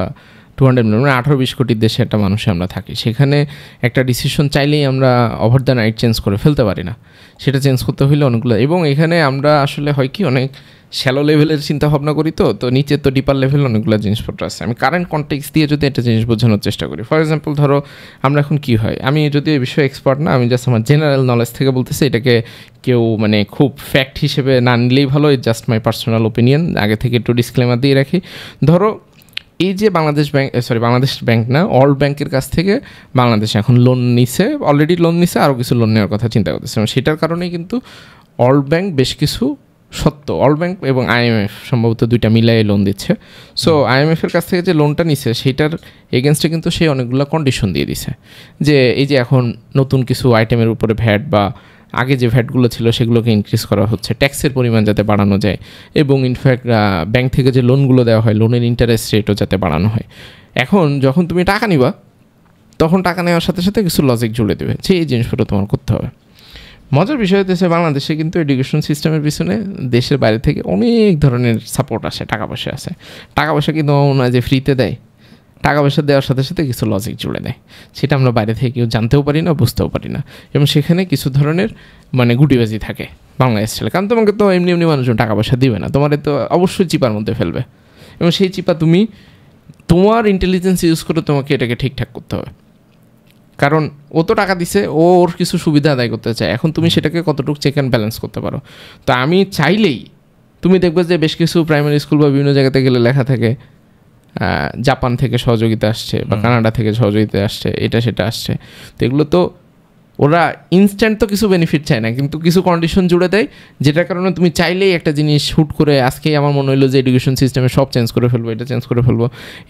200 মিলিয়ন মানে 18-20 কোটির দেশে একটা মানুষে আমরা থাকি, সেখানে একটা ডিসিশন চাইলেই আমরা ওভার দ্য নাইট চেঞ্জ করে ফেলতে পারি না, সেটা চেঞ্জ করতে হইলে অনেকগুলো, এবং এখানে আমরা আসলে হয় কি অনেক শ্যালো লেভেলের চিন্তা ভাবনা করি, তো নিচে তো ডিপার লেভেল অনেকগুলো জিনিসপত্র আছে। আমি কারেন্ট কনটেক্সট দিয়ে যদি একটা জিনিস বোঝানোর চেষ্টা করি, ফর এক্সাম্পল ধরো আমরা এখন কি হয়, আমি যদি এই বিষয়ে এক্সপার্ট না, আমি জাস্ট আমার জেনারেল নলেজ থেকে বলতেছি, এটাকে কেউ মানে খুব ফ্যাক্ট হিসেবে না নিলেই ভালো, it just my personal opinion, আগে থেকে একটু ডিসক্লেমার দিয়ে রাখি। ধরো এই যে বাংলাদেশ ব্যাংক না, অল ব্যাংকের কাছ থেকে বাংলাদেশ এখন লোন নিছে, অলরেডি লোন নিছে, আরও কিছু লোন নেওয়ার কথা চিন্তা করতেছে, সেটার কারণেই কিন্তু অল ব্যাংক বেশ কিছু অল ব্যাংক এবং IMF সম্ভবত দুইটা মিলাই লোন দিচ্ছে। সো IMF-এর কাছ থেকে যে লোনটা নিছে সেটার এগেনস্টে কিন্তু সে অনেকগুলো কন্ডিশন দিয়ে দিছে, যে এই যে এখন নতুন কিছু আইটেমের উপরে ভ্যাট বা আগে যে ভ্যাটগুলো ছিল সেগুলোকে ইনক্রিজ করা হচ্ছে, ট্যাক্সের পরিমাণ যাতে বাড়ানো যায়, এবং ইনফ্যাক্ট ব্যাংক থেকে যে লোনগুলো দেওয়া হয় লোনের ইন্টারেস্ট রেটও যাতে বাড়ানো হয়। এখন যখন তুমি টাকা নিবা তখন টাকা নেওয়ার সাথে সাথে কিছু লজিক জুড়ে দেবে যে এই জিনিসগুলো তোমার করতে হবে। মজার বিষয় হচ্ছে বাংলাদেশে কিন্তু এডুকেশন সিস্টেমের পিছনে দেশের বাইরে থেকে অনেক ধরনের সাপোর্ট আসে, টাকা পয়সা আছে। টাকা পয়সা কিন্তু মনে হয় যে ফ্রিতে দেয়, টাকা পয়সা দেওয়ার সাথে সাথে কিছু লজিক জুড়ে দেয়, সেটা আমরা বাইরে থেকে কেউ জানতেও পারি না, বুঝতেও পারি না, এবং সেখানে কিছু ধরনের মানে গুটিবাজি থাকে বাংলাদেশ ছেলে। কারণ তোমাকে তো এমনি মানুষজন টাকা পয়সা দিবে না, তোমার তো অবশ্যই চিপার মধ্যে ফেলবে, এবং সেই চিপা তুমি তোমার ইন্টেলিজেন্স ইউজ করে তোমাকে এটাকে ঠিকঠাক করতে হবে। কারণ ও তো টাকা দিছে, ওর কিছু সুবিধা আদায় করতে চায়, এখন তুমি সেটাকে কতটুকু চেক অ্যান্ড ব্যালেন্স করতে পারো। তো আমি চাইলেই তুমি দেখবে যে বেশ কিছু প্রাইমারি স্কুল বা বিভিন্ন জায়গাতে গেলে লেখা থাকে জাপান থেকে সহযোগিতা আসছে বা কানাডা থেকে সহযোগিতা আসছে, এটা সেটা আসছে। তো এগুলো তো ওরা ইনস্ট্যান্ট তো কিছু বেনিফিট চায় না, কিন্তু কিছু কন্ডিশন জুড়ে দেয়, যেটার কারণে তুমি চাইলেই একটা জিনিস হুট করে আজকেই আমার মনে হলো যে এডুকেশন সিস্টেমে সব চেঞ্জ করে ফেলবো, এটা চেঞ্জ করে ফেলবো,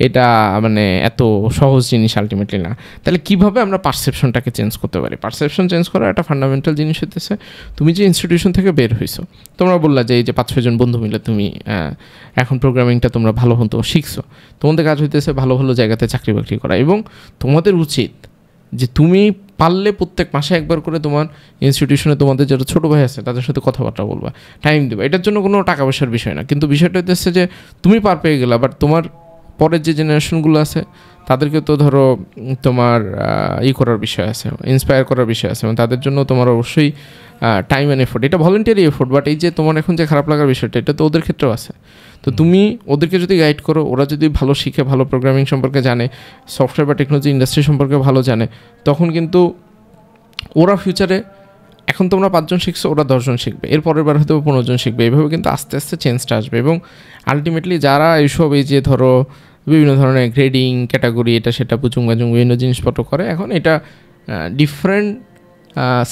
এটা মানে এত সহজ জিনিস আলটিমেটলি না। তাহলে কীভাবে আমরা পারসেপশনটাকে চেঞ্জ করতে পারি? পারসেপশন চেঞ্জ করার একটা ফান্ডামেন্টাল জিনিস হতেছে, তুমি যে ইনস্টিটিউশন থেকে বের হয়েছো, তোমরা বললা যে এই যে 5-6 জন বন্ধু মিলে তুমি এখন প্রোগ্রামিংটা তোমরা ভালো মতো শিখছো, তোমাদের কাজ হইতেছে ভালো ভালো জায়গাতে চাকরি বাকরি করা, এবং তোমাদের উচিত যে তুমি পারলে প্রত্যেক মাসে একবার করে তোমার ইনস্টিটিউশনে তোমাদের যারা ছোটো ভাই আছে তাদের সাথে কথাবার্তা বলবা, টাইম দেবা। এটার জন্য কোনো টাকা পয়সার বিষয় না, কিন্তু বিষয়টা হচ্ছে যে তুমি পার পেয়ে গেলা, বাট তোমার পরের যে জেনারেশনগুলো আছে তাদেরকে তো ধরো তোমার করার বিষয় আছে, ইন্সপায়ার করার বিষয় আছে, এবং তাদের জন্য তোমার অবশ্যই টাইম অ্যান্ড এফোর্ট, এটা ভলেন্টিয়ারি এফোর্ট, বাট এই যে তোমার এখন যে খারাপ লাগার বিষয়টা, এটা তো ওদের ক্ষেত্রেও আছে। তো তুমি ওদেরকে যদি গাইড করো, ওরা যদি ভালো শিখে, ভালো প্রোগ্রামিং সম্পর্কে জানে, সফটওয়্যার বা টেকনোলজি ইন্ডাস্ট্রি সম্পর্কে ভালো জানে, তখন কিন্তু ওরা ফিউচারে, এখন তোমরা 5 জন শিখছো, ওরা 10 জন শিখবে, এর পরের বার হয়তো 15 জন শিখবে, এইভাবে কিন্তু আস্তে আস্তে চেঞ্জটা আসবে। এবং আলটিমেটলি যারা এইসব এই যে ধরো বিভিন্ন ধরনের গ্রেডিং ক্যাটাগরি এটা সেটা পুচুং বাজুং বিভিন্ন জিনিসপত্র করে, এখন এটা ডিফারেন্ট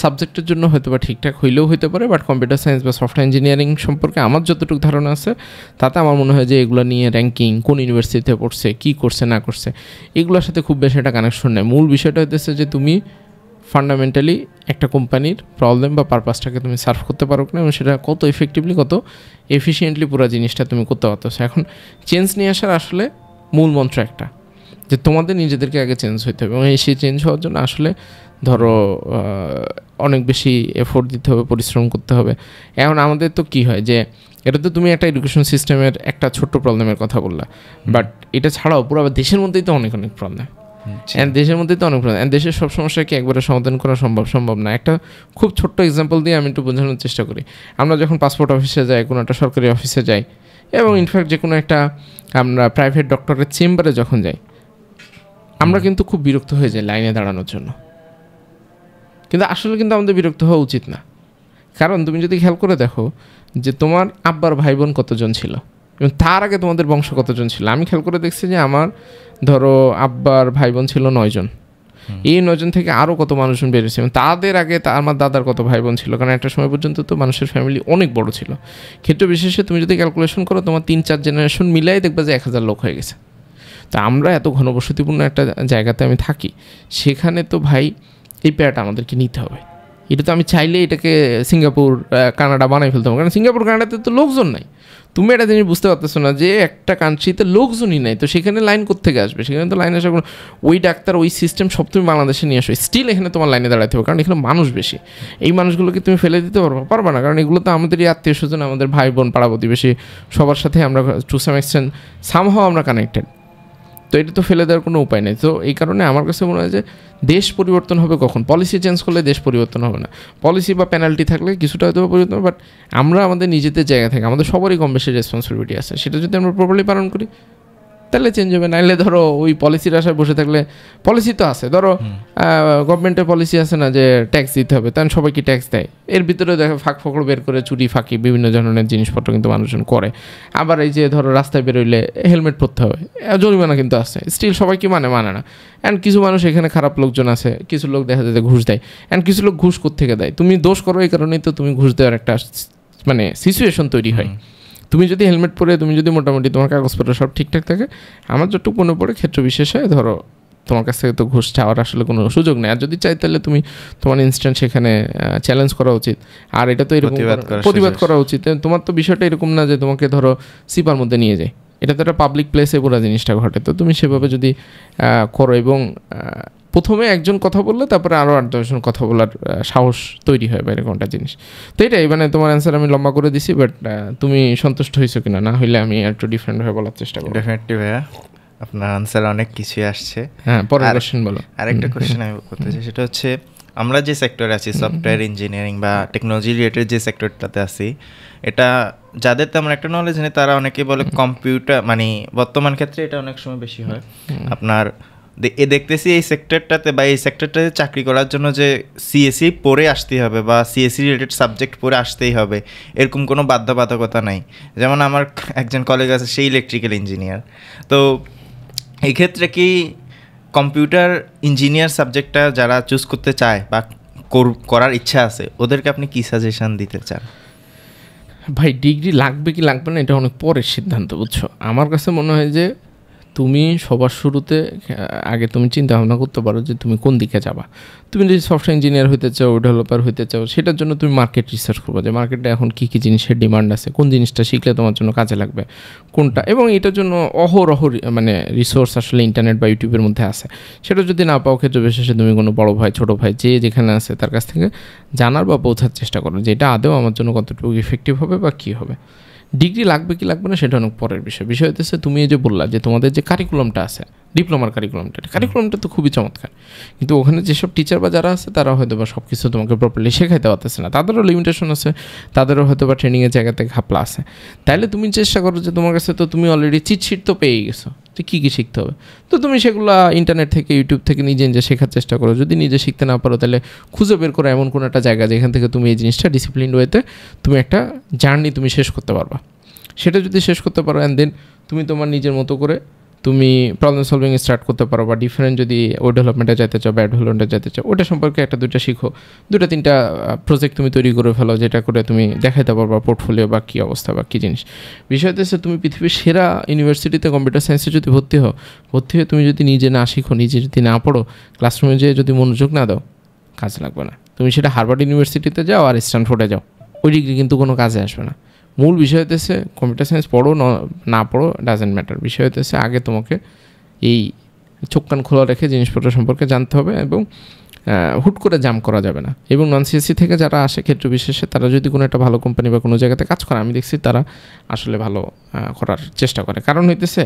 সাবজেক্টের জন্য হয়তো বা ঠিকঠাক হইলেও হইতে পারে, বাট কম্পিউটার সায়েন্স বা সফটওয়্যার ইঞ্জিনিয়ারিং সম্পর্কে আমার যতটুকু ধারণা আছে তাতে আমার মনে হয় যে এগুলো নিয়ে র্যাঙ্কিং, কোন ইউনিভার্সিটিতে পড়ছে, কী করছে না করছে, এগুলোর সাথে খুব বেশি একটা কানেকশন নেই। মূল বিষয়টা হচ্ছে যে তুমি ফান্ডামেন্টালি একটা কোম্পানির প্রবলেম বা পারপাসটাকে তুমি সার্ভ করতে পারো না, এবং সেটা কত এফেক্টিভলি, কত এফিসিয়েন্টলি পুরো জিনিসটা তুমি করতে পারতেছো। এখন চেঞ্জ নিয়ে আসার আসলে মূল মন্ত্র একটা, যে তোমাদের নিজেদেরকে আগে চেঞ্জ হইতে হবে, এবং সেই চেঞ্জ হওয়ার জন্য আসলে ধরো অনেক বেশি এফোর্ট দিতে হবে, পরিশ্রম করতে হবে। এখন আমাদের তো কী হয় যে এটা তো তুমি একটা এডুকেশন সিস্টেমের একটা ছোট্ট প্রবলেমের কথা বললা, বাট এটা ছাড়াও পুরো দেশের মধ্যেই তো অনেক অনেক প্রবলেম, দেশের মধ্যেই তো অনেক প্রবলেম, দেশের সব সমস্যাকে একবারে সমাধান করা সম্ভব না। একটা খুব ছোট্ট এক্সাম্পল দিয়ে আমি একটু বোঝানোর চেষ্টা করি। আমরা যখন পাসপোর্ট অফিসে যাই, কোনো একটা সরকারি অফিসে যাই, এবং ইনফ্যাক্ট যে কোনো একটা আমরা প্রাইভেট ডক্টরের চেম্বারে যখন যাই, আমরা কিন্তু খুব বিরক্ত হয়ে যাই লাইনে দাঁড়ানোর জন্য, কিন্তু আসলে কিন্তু আমাদের বিরক্ত হওয়া উচিত না। কারণ তুমি যদি খেয়াল করে দেখো যে তোমার আব্বার ভাই বোন কতজন ছিল, এবং তার আগে তোমাদের বংশ কতজন ছিল। আমি খেয়াল করে দেখছি যে আমার ধরো আব্বার ভাই বোন ছিল 9 জন, এই 9 জন থেকে আরও কত মানুষজন বেরিয়েছে, এবং তাদের আগে আমার দাদার কত ভাই বোন ছিল, কারণ একটা সময় পর্যন্ত তো মানুষের ফ্যামিলি অনেক বড় ছিল। ক্ষেত্র বিশেষে তুমি যদি ক্যালকুলেশন করো, তোমার 3-4 জেনারেশন মিলাই দেখবে যে 1000 লোক হয়ে গেছে। তা আমরা এত ঘনবসতিপূর্ণ একটা জায়গাতে আমি থাকি, সেখানে তো ভাই এই প্যারাটা আমাদেরকে নিতে হবে। এটা তো আমি চাইলে এটাকে সিঙ্গাপুর কানাডা বানাই ফেলতে হবে, কারণ সিঙ্গাপুর কানাডাতে তো লোকজন নাই। তুমি একটা জিনিস বুঝতে পারতেছো না যে একটা কান্ট্রিতে লোকজনই নাই, তো সেখানে লাইন কোত্থেকে আসবে? সেখানে তো লাইন আসা কোনো ওই ডাক্তার ওই সিস্টেম সব তুমি বাংলাদেশে নিয়ে আসো, স্টিল এখানে তোমার লাইনে দাঁড়াতে হবে, কারণ এখানে মানুষ বেশি। এই মানুষগুলোকে তুমি ফেলে দিতে পারবা না, কারণ এগুলো তো আমাদেরই আত্মীয় স্বজন, আমাদের ভাই বোন, পাড়া প্রতিবেশী, সবার সাথে আমরা টু সাম এক্সটেন্ট সামহাও আমরা কানেক্টেড। তো এটা তো ফেলে দেওয়ার কোনো উপায় নেই। তো এই কারণে আমার কাছে মনে হয় যে দেশ পরিবর্তন হবে কখন, পলিসি চেঞ্জ করলে দেশ পরিবর্তন হবে না, পলিসি বা পেনাল্টি থাকলে কিছুটা হয়তো পরিবর্তন হবে, বাট আমরা আমাদের নিজেদের জায়গা থেকে আমাদের সবারই কম বেশি রেসপন্সিবিলিটি আছে, সেটা যদি আমরা প্রপারলি পালন করি তাহলে চেঞ্জ হবে। নাইলে ধরো ওই পলিসির আশায় বসে থাকলে, পলিসি তো আছে, ধরো গভর্নমেন্টের পলিসি আছে না যে ট্যাক্স দিতে হবে, তখন সবাই কি ট্যাক্স দেয়, এর ভিতরে দেখো ফাঁক ফোকর বের করে চুরি ফাঁকি বিভিন্ন ধরনের জিনিসপত্র কিন্তু মানুষজন করে। আবার এই যে ধরো রাস্তায় বেরোইলে হেলমেট পরতে হবে, জরিমানা কিন্তু আছে, স্টিল সবাই কি মানে না। অ্যান্ড কিছু মানুষ এখানে খারাপ লোকজন আছে, কিছু লোক দেখা যায় ঘুষ দেয়, অ্যান্ড কিছু লোক ঘুষ কোত্থেকে দেয়, তুমি দোষ করো এই কারণেই তো তুমি ঘুষ দেওয়ার একটা মানে সিচুয়েশন তৈরি হয়। তুমি যদি হেলমেট পরে, তুমি যদি মোটামুটি তোমার কাগজপত্র সব ঠিকঠাক থাকে, আমার যতটুকু মনে পড়ে ক্ষেত্র বিশেষে ধরো তোমার কাছ থেকে তো ঘুষ চাওয়ার আসলে কোনো সুযোগ নেই। আর যদি চাই তাহলে তুমি তোমার ইনস্ট্যান্ট সেখানে চ্যালেঞ্জ করা উচিত, আর এটা তো এরকম প্রতিবাদ করা উচিত। তোমার তো বিষয়টা এরকম না যে তোমাকে ধরো সিপার মধ্যে নিয়ে যায়, এটা তো একটা পাবলিক প্লেসে পুরো জিনিসটা ঘটে। তো তুমি সেভাবে যদি করো এবং প্রথমে একজন কথা বললে তারপরে আরও 8-10জন কথা বলার সাহস তৈরি হয় বাইরে কোনটা জিনিস। তো এটাই মানে তোমার অ্যান্সার আমি লম্বা করে দিছি, বাট তুমি সন্তুষ্ট হয়েছো কিনা, না হইলে আমি একটু ডিফারেন্টভাবে বলার চেষ্টা করব। ডেফিনেটলি ভাইয়া, আপনার আনসার অনেক কিছুই আসছে। হ্যাঁ, পরের কোশ্চেন বলো। আরেকটা কোশ্চেন আমি করতে চাই, সেটা হচ্ছে আমরা যে সেক্টরে আছি, সফটওয়্যার ইঞ্জিনিয়ারিং বা টেকনোলজি রিলেটেড যে সেক্টরটাতে আছি, এটা যাদের তেমন একটা নলেজ নেই তারা অনেকে বলে কম্পিউটার, মানে বর্তমান ক্ষেত্রে এটা অনেক সময় বেশি হয়। আপনার দেখতেছি এই সেক্টরটাতে বা এই সেক্টরটাতে চাকরি করার জন্য যে সিএসসি পড়ে আসতেই হবে বা সিএসসি রিলেটেড সাবজেক্ট পড়ে আসতেই হবে এরকম কোনো বাধ্যবাধকতা নাই। যেমন আমার একজন কলিগ আছে, সেই ইলেকট্রিক্যাল ইঞ্জিনিয়ার। তো এই ক্ষেত্রে কি কম্পিউটার ইঞ্জিনিয়ার সাবজেক্টটা যারা চুজ করতে চায় বা করার ইচ্ছা আছে, ওদেরকে আপনি কী সাজেশন দিতে চান? ভাই, ডিগ্রি লাগবে কি লাগবে না এটা অনেক পরের সিদ্ধান্ত, বুঝছো। আমার কাছে মনে হয় যে তুমি সবার শুরুতে আগে তুমি চিন্তা ভাবনা করতে পারো যে তুমি কোন দিকে যাবা। তুমি যদি সফটওয়্যার ইঞ্জিনিয়ার হতে চাও, ডেভেলপার হতে চাও, সেটার জন্য তুমি মার্কেট রিসার্চ করবো যে মার্কেটে এখন কী কী জিনিসের ডিমান্ড আছে, কোন জিনিসটা শিখলে তোমার জন্য কাজে লাগবে কোনটা, এবং এটার জন্য অহরহ মানে রিসোর্স আসলে ইন্টারনেট বা ইউটিউবের মধ্যে আছে। সেটা যদি না পাও, ক্ষেত্রে বিশেষে তুমি কোনো বড়ো ভাই ছোটো ভাই যে যেখানে আছে তার কাছ থেকে জানার বা বোঝার চেষ্টা করো যে এটা আদৌ আমার জন্য কতটুকু ইফেক্টিভ হবে বা কী হবে। ডিগ্রি লাগবে কি লাগবে না সেটা অনেক পরের বিষয় হচ্ছে তুমি এই যে বললা যে তোমাদের যে কারিকুলামটা আছে, ডিপ্লোমার কারিকুলামটা তো খুবই চমৎকার, কিন্তু ওখানে যেসব টিচার বা যারা আছে তারা হয়তো বা সব কিছু তোমাকে প্রপারলি শেখাইতে পারতেছে না, তাদেরও লিমিটেশন আছে, তাদেরও হয়তো বা ট্রেনিংয়ের জায়গাতে ঘাপলা আছে। তাইলে তুমি চেষ্টা করো যে তোমার কাছে তো তুমি অলরেডি চিটশিট তো পেয়ে গেছো যে কী কী শিখতে হবে, তো তুমি সেগুলো ইন্টারনেট থেকে ইউটিউব থেকে নিজে নিজে শেখার চেষ্টা করো। যদি নিজে শিখতে না পারো তাহলে খুঁজে বের করো এমন কোনো একটা জায়গা যেখান থেকে তুমি এই জিনিসটা ডিসিপ্লিন ওয়েতে তুমি একটা জার্নি তুমি শেষ করতে পারবা। সেটা যদি শেষ করতে পারো অ্যান্ড দেন তুমি তোমার নিজের মতো করে তুমি প্রবলেম সলভিং স্টার্ট করতে পারো, বা ডিফারেন্ট যদি ওয়েব ডেভেলপমেন্টে যেতে চাও, ব্যাড ডেভেলপমেন্টে যেতে চাও, ওটা সম্পর্কে একটা দুইটা শিখো, 2-3টা প্রজেক্ট তুমি তৈরি করে ফেলো, যেটা করে তুমি দেখাইতে পারবা পোর্টফোলিও বা কী অবস্থা বা কী জিনিস। বিষয় হচ্ছে তুমি পৃথিবীর সেরা ইউনিভার্সিটিতে কম্পিউটার সায়েন্সে যদি ভর্তি হয়ে তুমি যদি নিজে না শিখো, নিজে যদি না পড়ো, ক্লাসরুমে যেয়ে যদি মনোযোগ না দাও, কাজ লাগবে না। তুমি সেটা হার্ভার্ড ইউনিভার্সিটিতে যাও আর স্ট্যানফোর্ডে যাও, ওই ডিগ্রি কিন্তু কোনো কাজে আসবে না। মূল বিষয় হতেছে কম্পিউটার সায়েন্স পড়ো না পড়ো ডাজেন্ট ম্যাটার, বিষয় হতেছে আগে তোমাকে এই চোখ কান খোলা রেখে জিনিসপত্র সম্পর্কে জানতে হবে এবং হুট করে জাম্প করা যাবে না। এবং নন সিএসসি থেকে যারা আসে ক্ষেত্র বিশেষে তারা যদি কোনো একটা ভালো কোম্পানি বা কোনো জায়গাতে কাজ করে, আমি দেখছি তারা আসলে ভালো করার চেষ্টা করে। কারণ হইতেছে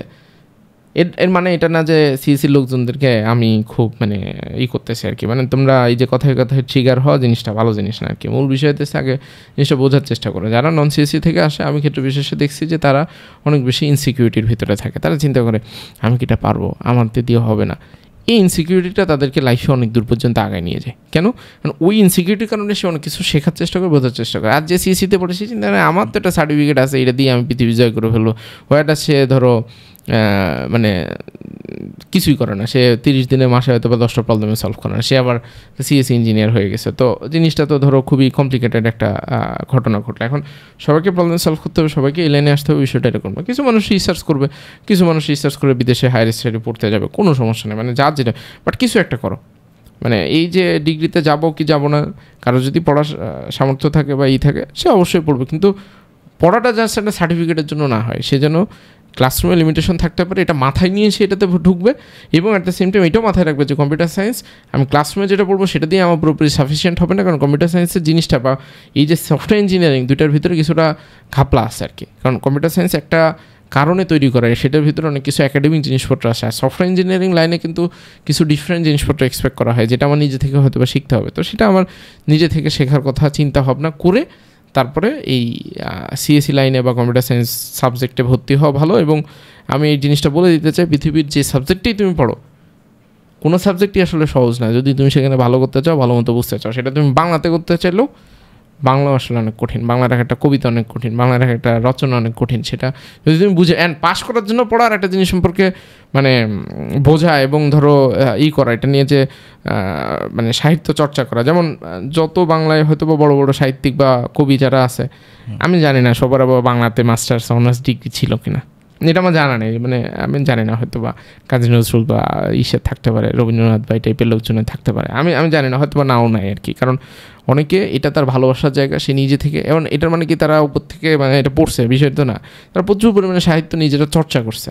এর মানে এটা না যে সিএসসির লোকজনদেরকে আমি খুব মানে করতেছি আর কি, মানে তোমরা এই যে কথায় কথায় ট্রিগার হওয়া জিনিসটা ভালো জিনিস না আর কি। মূল বিষয় হচ্ছে আগে জিনিসটা বোঝার চেষ্টা করো। যারা নন সিএসসি থেকে আসে আমি ক্ষেত্র বিশেষে দেখছি যে তারা অনেক বেশি ইনসিকিউরিটির ভিতরে থাকে, তারা চিন্তা করে আমি কি এটা পারবো, আমার দিয়ে হবে না। এই ইনসিকিউরিটিটা তাদেরকে লাইফে অনেক দূর পর্যন্ত আগায় নিয়ে যায়। কেন? কারণ ওই ইনসিকিউরিটির কারণে সে অনেক কিছু শেখার চেষ্টা করে, বোঝার চেষ্টা করে। আর যে সিএসসিতে পড়েছে চিন্তা আমার তো একটা সার্টিফিকেট আছে, এটা দিয়ে আমি পৃথিবী জয় করে ফেলবো, ওটা সে ধরো মানে কিছুই করে না, সে 30 দিনে মাসে হয়তো বা 10টা প্রবলেমে সলভ করে না, সে আবার সিএসসি ইঞ্জিনিয়ার হয়ে গেছে। তো জিনিসটা তো ধরো খুবই কমপ্লিকেটেড একটা ঘটনা ঘটলো। এখন সবাইকে প্রবলেম সলভ করতে হবে, সবাইকে এই লাইনে আসতে হবে, বিষয়টা এরকম না। কিছু মানুষ রিসার্চ করবে, কিছু মানুষ রিসার্চ করে বিদেশে হায়ার স্টাডি পড়তে যাবে, কোনো সমস্যা নেই, মানে যার যেটা, বাট কিছু একটা করো। মানে এই যে ডিগ্রিতে যাবো কি যাবো না, কারো যদি পড়ার সামর্থ্য থাকে বা থাকে সে অবশ্যই পড়বে, কিন্তু পড়াটা জাস্ট একটা সার্টিফিকেটের জন্য না হয়, সে যেন ক্লাসরুমে লিমিটেশন থাকতে পারে, এটা মাথায় নিয়ে সে এটাতে ঢুকবে। এবং অ্যাট দ্য সেম টাইম এটাও মাথায় রাখবে যে কম্পিউটার সায়েন্স আমি ক্লাসরুমে যেটা পড়বো সেটা দিয়ে আমার পুরোপুরি সাফিসিয়েন্ট হবে না, কারণ কম্পিউটার সায়েন্সের জিনিসটা বা এই যে সফটওয়্যার ইঞ্জিনিয়ারিং দুইটার ভিতরে কিছুটা ঘাপলা আছে আর কি। কারণ কম্পিউটার সায়েন্স একটা কারণে তৈরি করা, সেটার ভিতরে অনেক কিছু একাডেমিক জিনিসপত্র আসে। আর সফটওয়্যার ইঞ্জিনিয়ারিং লাইনে কিন্তু কিছু ডিফারেন্ট জিনিসপত্র এক্সপেক্ট করা হয়, যেটা আমার নিজে থেকে হয়তো বা শিখতে হবে। তো সেটা আমার নিজে থেকে শেখার কথা চিন্তা ভাবনা করে তারপরে এই সিএসসি লাইনে বা কম্পিউটার সায়েন্স সাবজেক্টে ভর্তি হওয়া ভালো। এবং আমি এই জিনিসটা বলে দিতে চাই, পৃথিবীর যে সাবজেক্টেই তুমি পড়ো, কোনো সাবজেক্টই আসলে সহজ না। যদি তুমি সেখানে ভালো করতে চাও, ভালো মতো বুঝতে চাও, সেটা তুমি বাংলাতে করতে চাইলেও বাংলাও আসলে অনেক কঠিন। বাংলা লেখা একটা কবিতা অনেক কঠিন, বাংলা লেখা একটা রচনা অনেক কঠিন। সেটা যদি তুমি বুঝে পাস করার জন্য পড়ার একটা জিনিস সম্পর্কে মানে বোঝা এবং ধরো করা, এটা নিয়ে যে মানে সাহিত্য চর্চা করা, যেমন যত বাংলায় হয়তো বা বড় বড় সাহিত্যিক বা কবি যারা আছে, আমি জানি না সবার আবার বাংলাতে মাস্টার্স অনার্স ডিগ্রি ছিল কিনা, এটা আমার জানা নেই। মানে আমি জানি না, হয়তো বা কাজী নজরুল বা থাকতে পারে, রবীন্দ্রনাথ বা এই টাইপের লোকজনে থাকতে পারে, আমি জানি না, হয়তো বা নাও নাই আর কি। কারণ অনেকে এটা তার ভালোবাসার জায়গা, সে নিজে থেকে, এবং এটার মানে কি তারা উপর থেকে মানে এটা পড়ছে বিষয় তো না, তারা প্রচুর পরিমাণে সাহিত্য নিজেরা চর্চা করছে,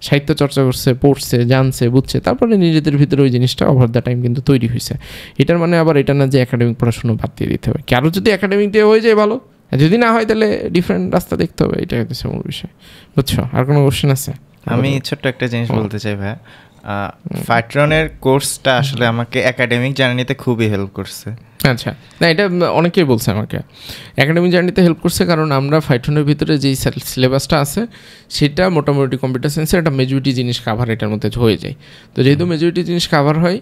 সাহিত্য চর্চা করছে, পড়ছে, জানছে, বুঝছে, তারপরে নিজেদের ভিতরে ওই জিনিসটা ওভার দ্য টাইম কিন্তু তৈরি হয়েছে। এটার মানে আবার এটা না যে একাডেমিক পড়াশুনো বাদ দিয়ে দিতে হবে। কারো যদি একাডেমিক দিয়ে হয়ে যায় ভালো, যদি না হয় তাহলে ডিফারেন্ট রাস্তা দেখতে হবে, এটাই হচ্ছে মূল বিষয়, বুঝছো? আর কোনো কোশ্চেন আছে? আমি ছোট্ট একটা জিনিস বলতে চাই ভাইয়া, ফাইট্রনের কোর্সটা আসলে আমাকে একাডেমিক জার্নিতে খুবই হেল্প করছে। আচ্ছা, না এটা অনেকেই বলছে আমাকে একাডেমিক জার্নিতে হেল্প করছে, কারণ আমরা ফাইট্রনের ভিতরে যেই সিলেবাসটা আছে সেটা মোটামুটি কম্পিউটার সায়েন্সের একটা মেজরিটি জিনিস কাভার এটার মধ্যে হয়ে যায়। তো যেহেতু মেজরিটি জিনিস কাভার হয়,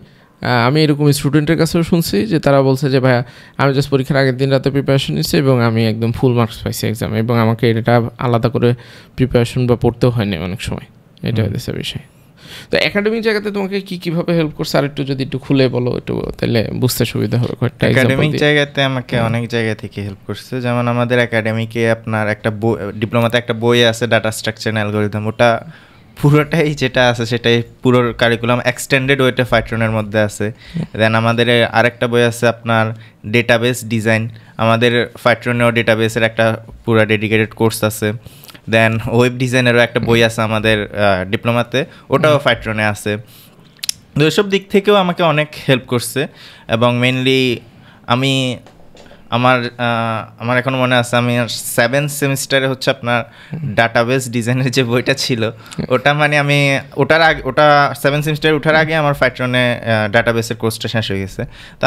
আমি এরকম স্টুডেন্টের কাছেও শুনছি যে তারা বলছে যে ভাইয়া আমি জাস্ট পরীক্ষার আগের দিন রাতে প্রিপারেশন নিচ্ছি এবং আমি একদম ফুল মার্কস পাইছি এক্সামে, এবং আমাকে এটা আলাদা করে প্রিপারেশন বা পড়তেও হয়নি অনেক সময়। এটা হচ্ছে বিষয়। তো একাডেমিক জায়গাতে তোমাকে কীভাবে হেল্প করছে আর যদি একটু খুলে বলো একটু, তাহলে বুঝতে সুবিধা হবে। একাডেমিক জায়গাতে আমাকে অনেক জায়গা থেকে হেল্প করছে। যেমন আমাদের একাডেমিকে আপনার একটা ডিপ্লোমাতে একটা বই আছে, ডাটা স্ট্রাকচার অ্যান্ড অ্যালগরিদম, ওটা পুরোটাই যেটা আছে সেটাই পুরো কারিকুলাম এক্সটেন্ডেড ওয়েটে ফাইট্রনের মধ্যে আছে। দেন আমাদের আরেকটা বই আছে আপনার ডেটাবেস ডিজাইন, আমাদের ফাইট্রনেও ডেটাবেসের একটা পুরো ডেডিকেটেড কোর্স আছে। দেন ওয়েব ডিজাইনেরও একটা বই আছে আমাদের ডিপ্লোমাতে, ওটাও ফাইট্রনে আছে। তো ওইসব দিক থেকেও আমাকে অনেক হেল্প করছে। এবং মেনলি আমার এখনো মনে আছে, আমি 7th সেমিস্টারে হচ্ছে আপনার ডাটাবেস ডিজাইনের যে বইটা ছিল, ওটা মানে আমি ওটা 7th সেমিস্টারে ওঠার আগে আমার ফাইট্রনে ডাটাবেসের কোর্সটা শেষ হয়ে গেছে। তো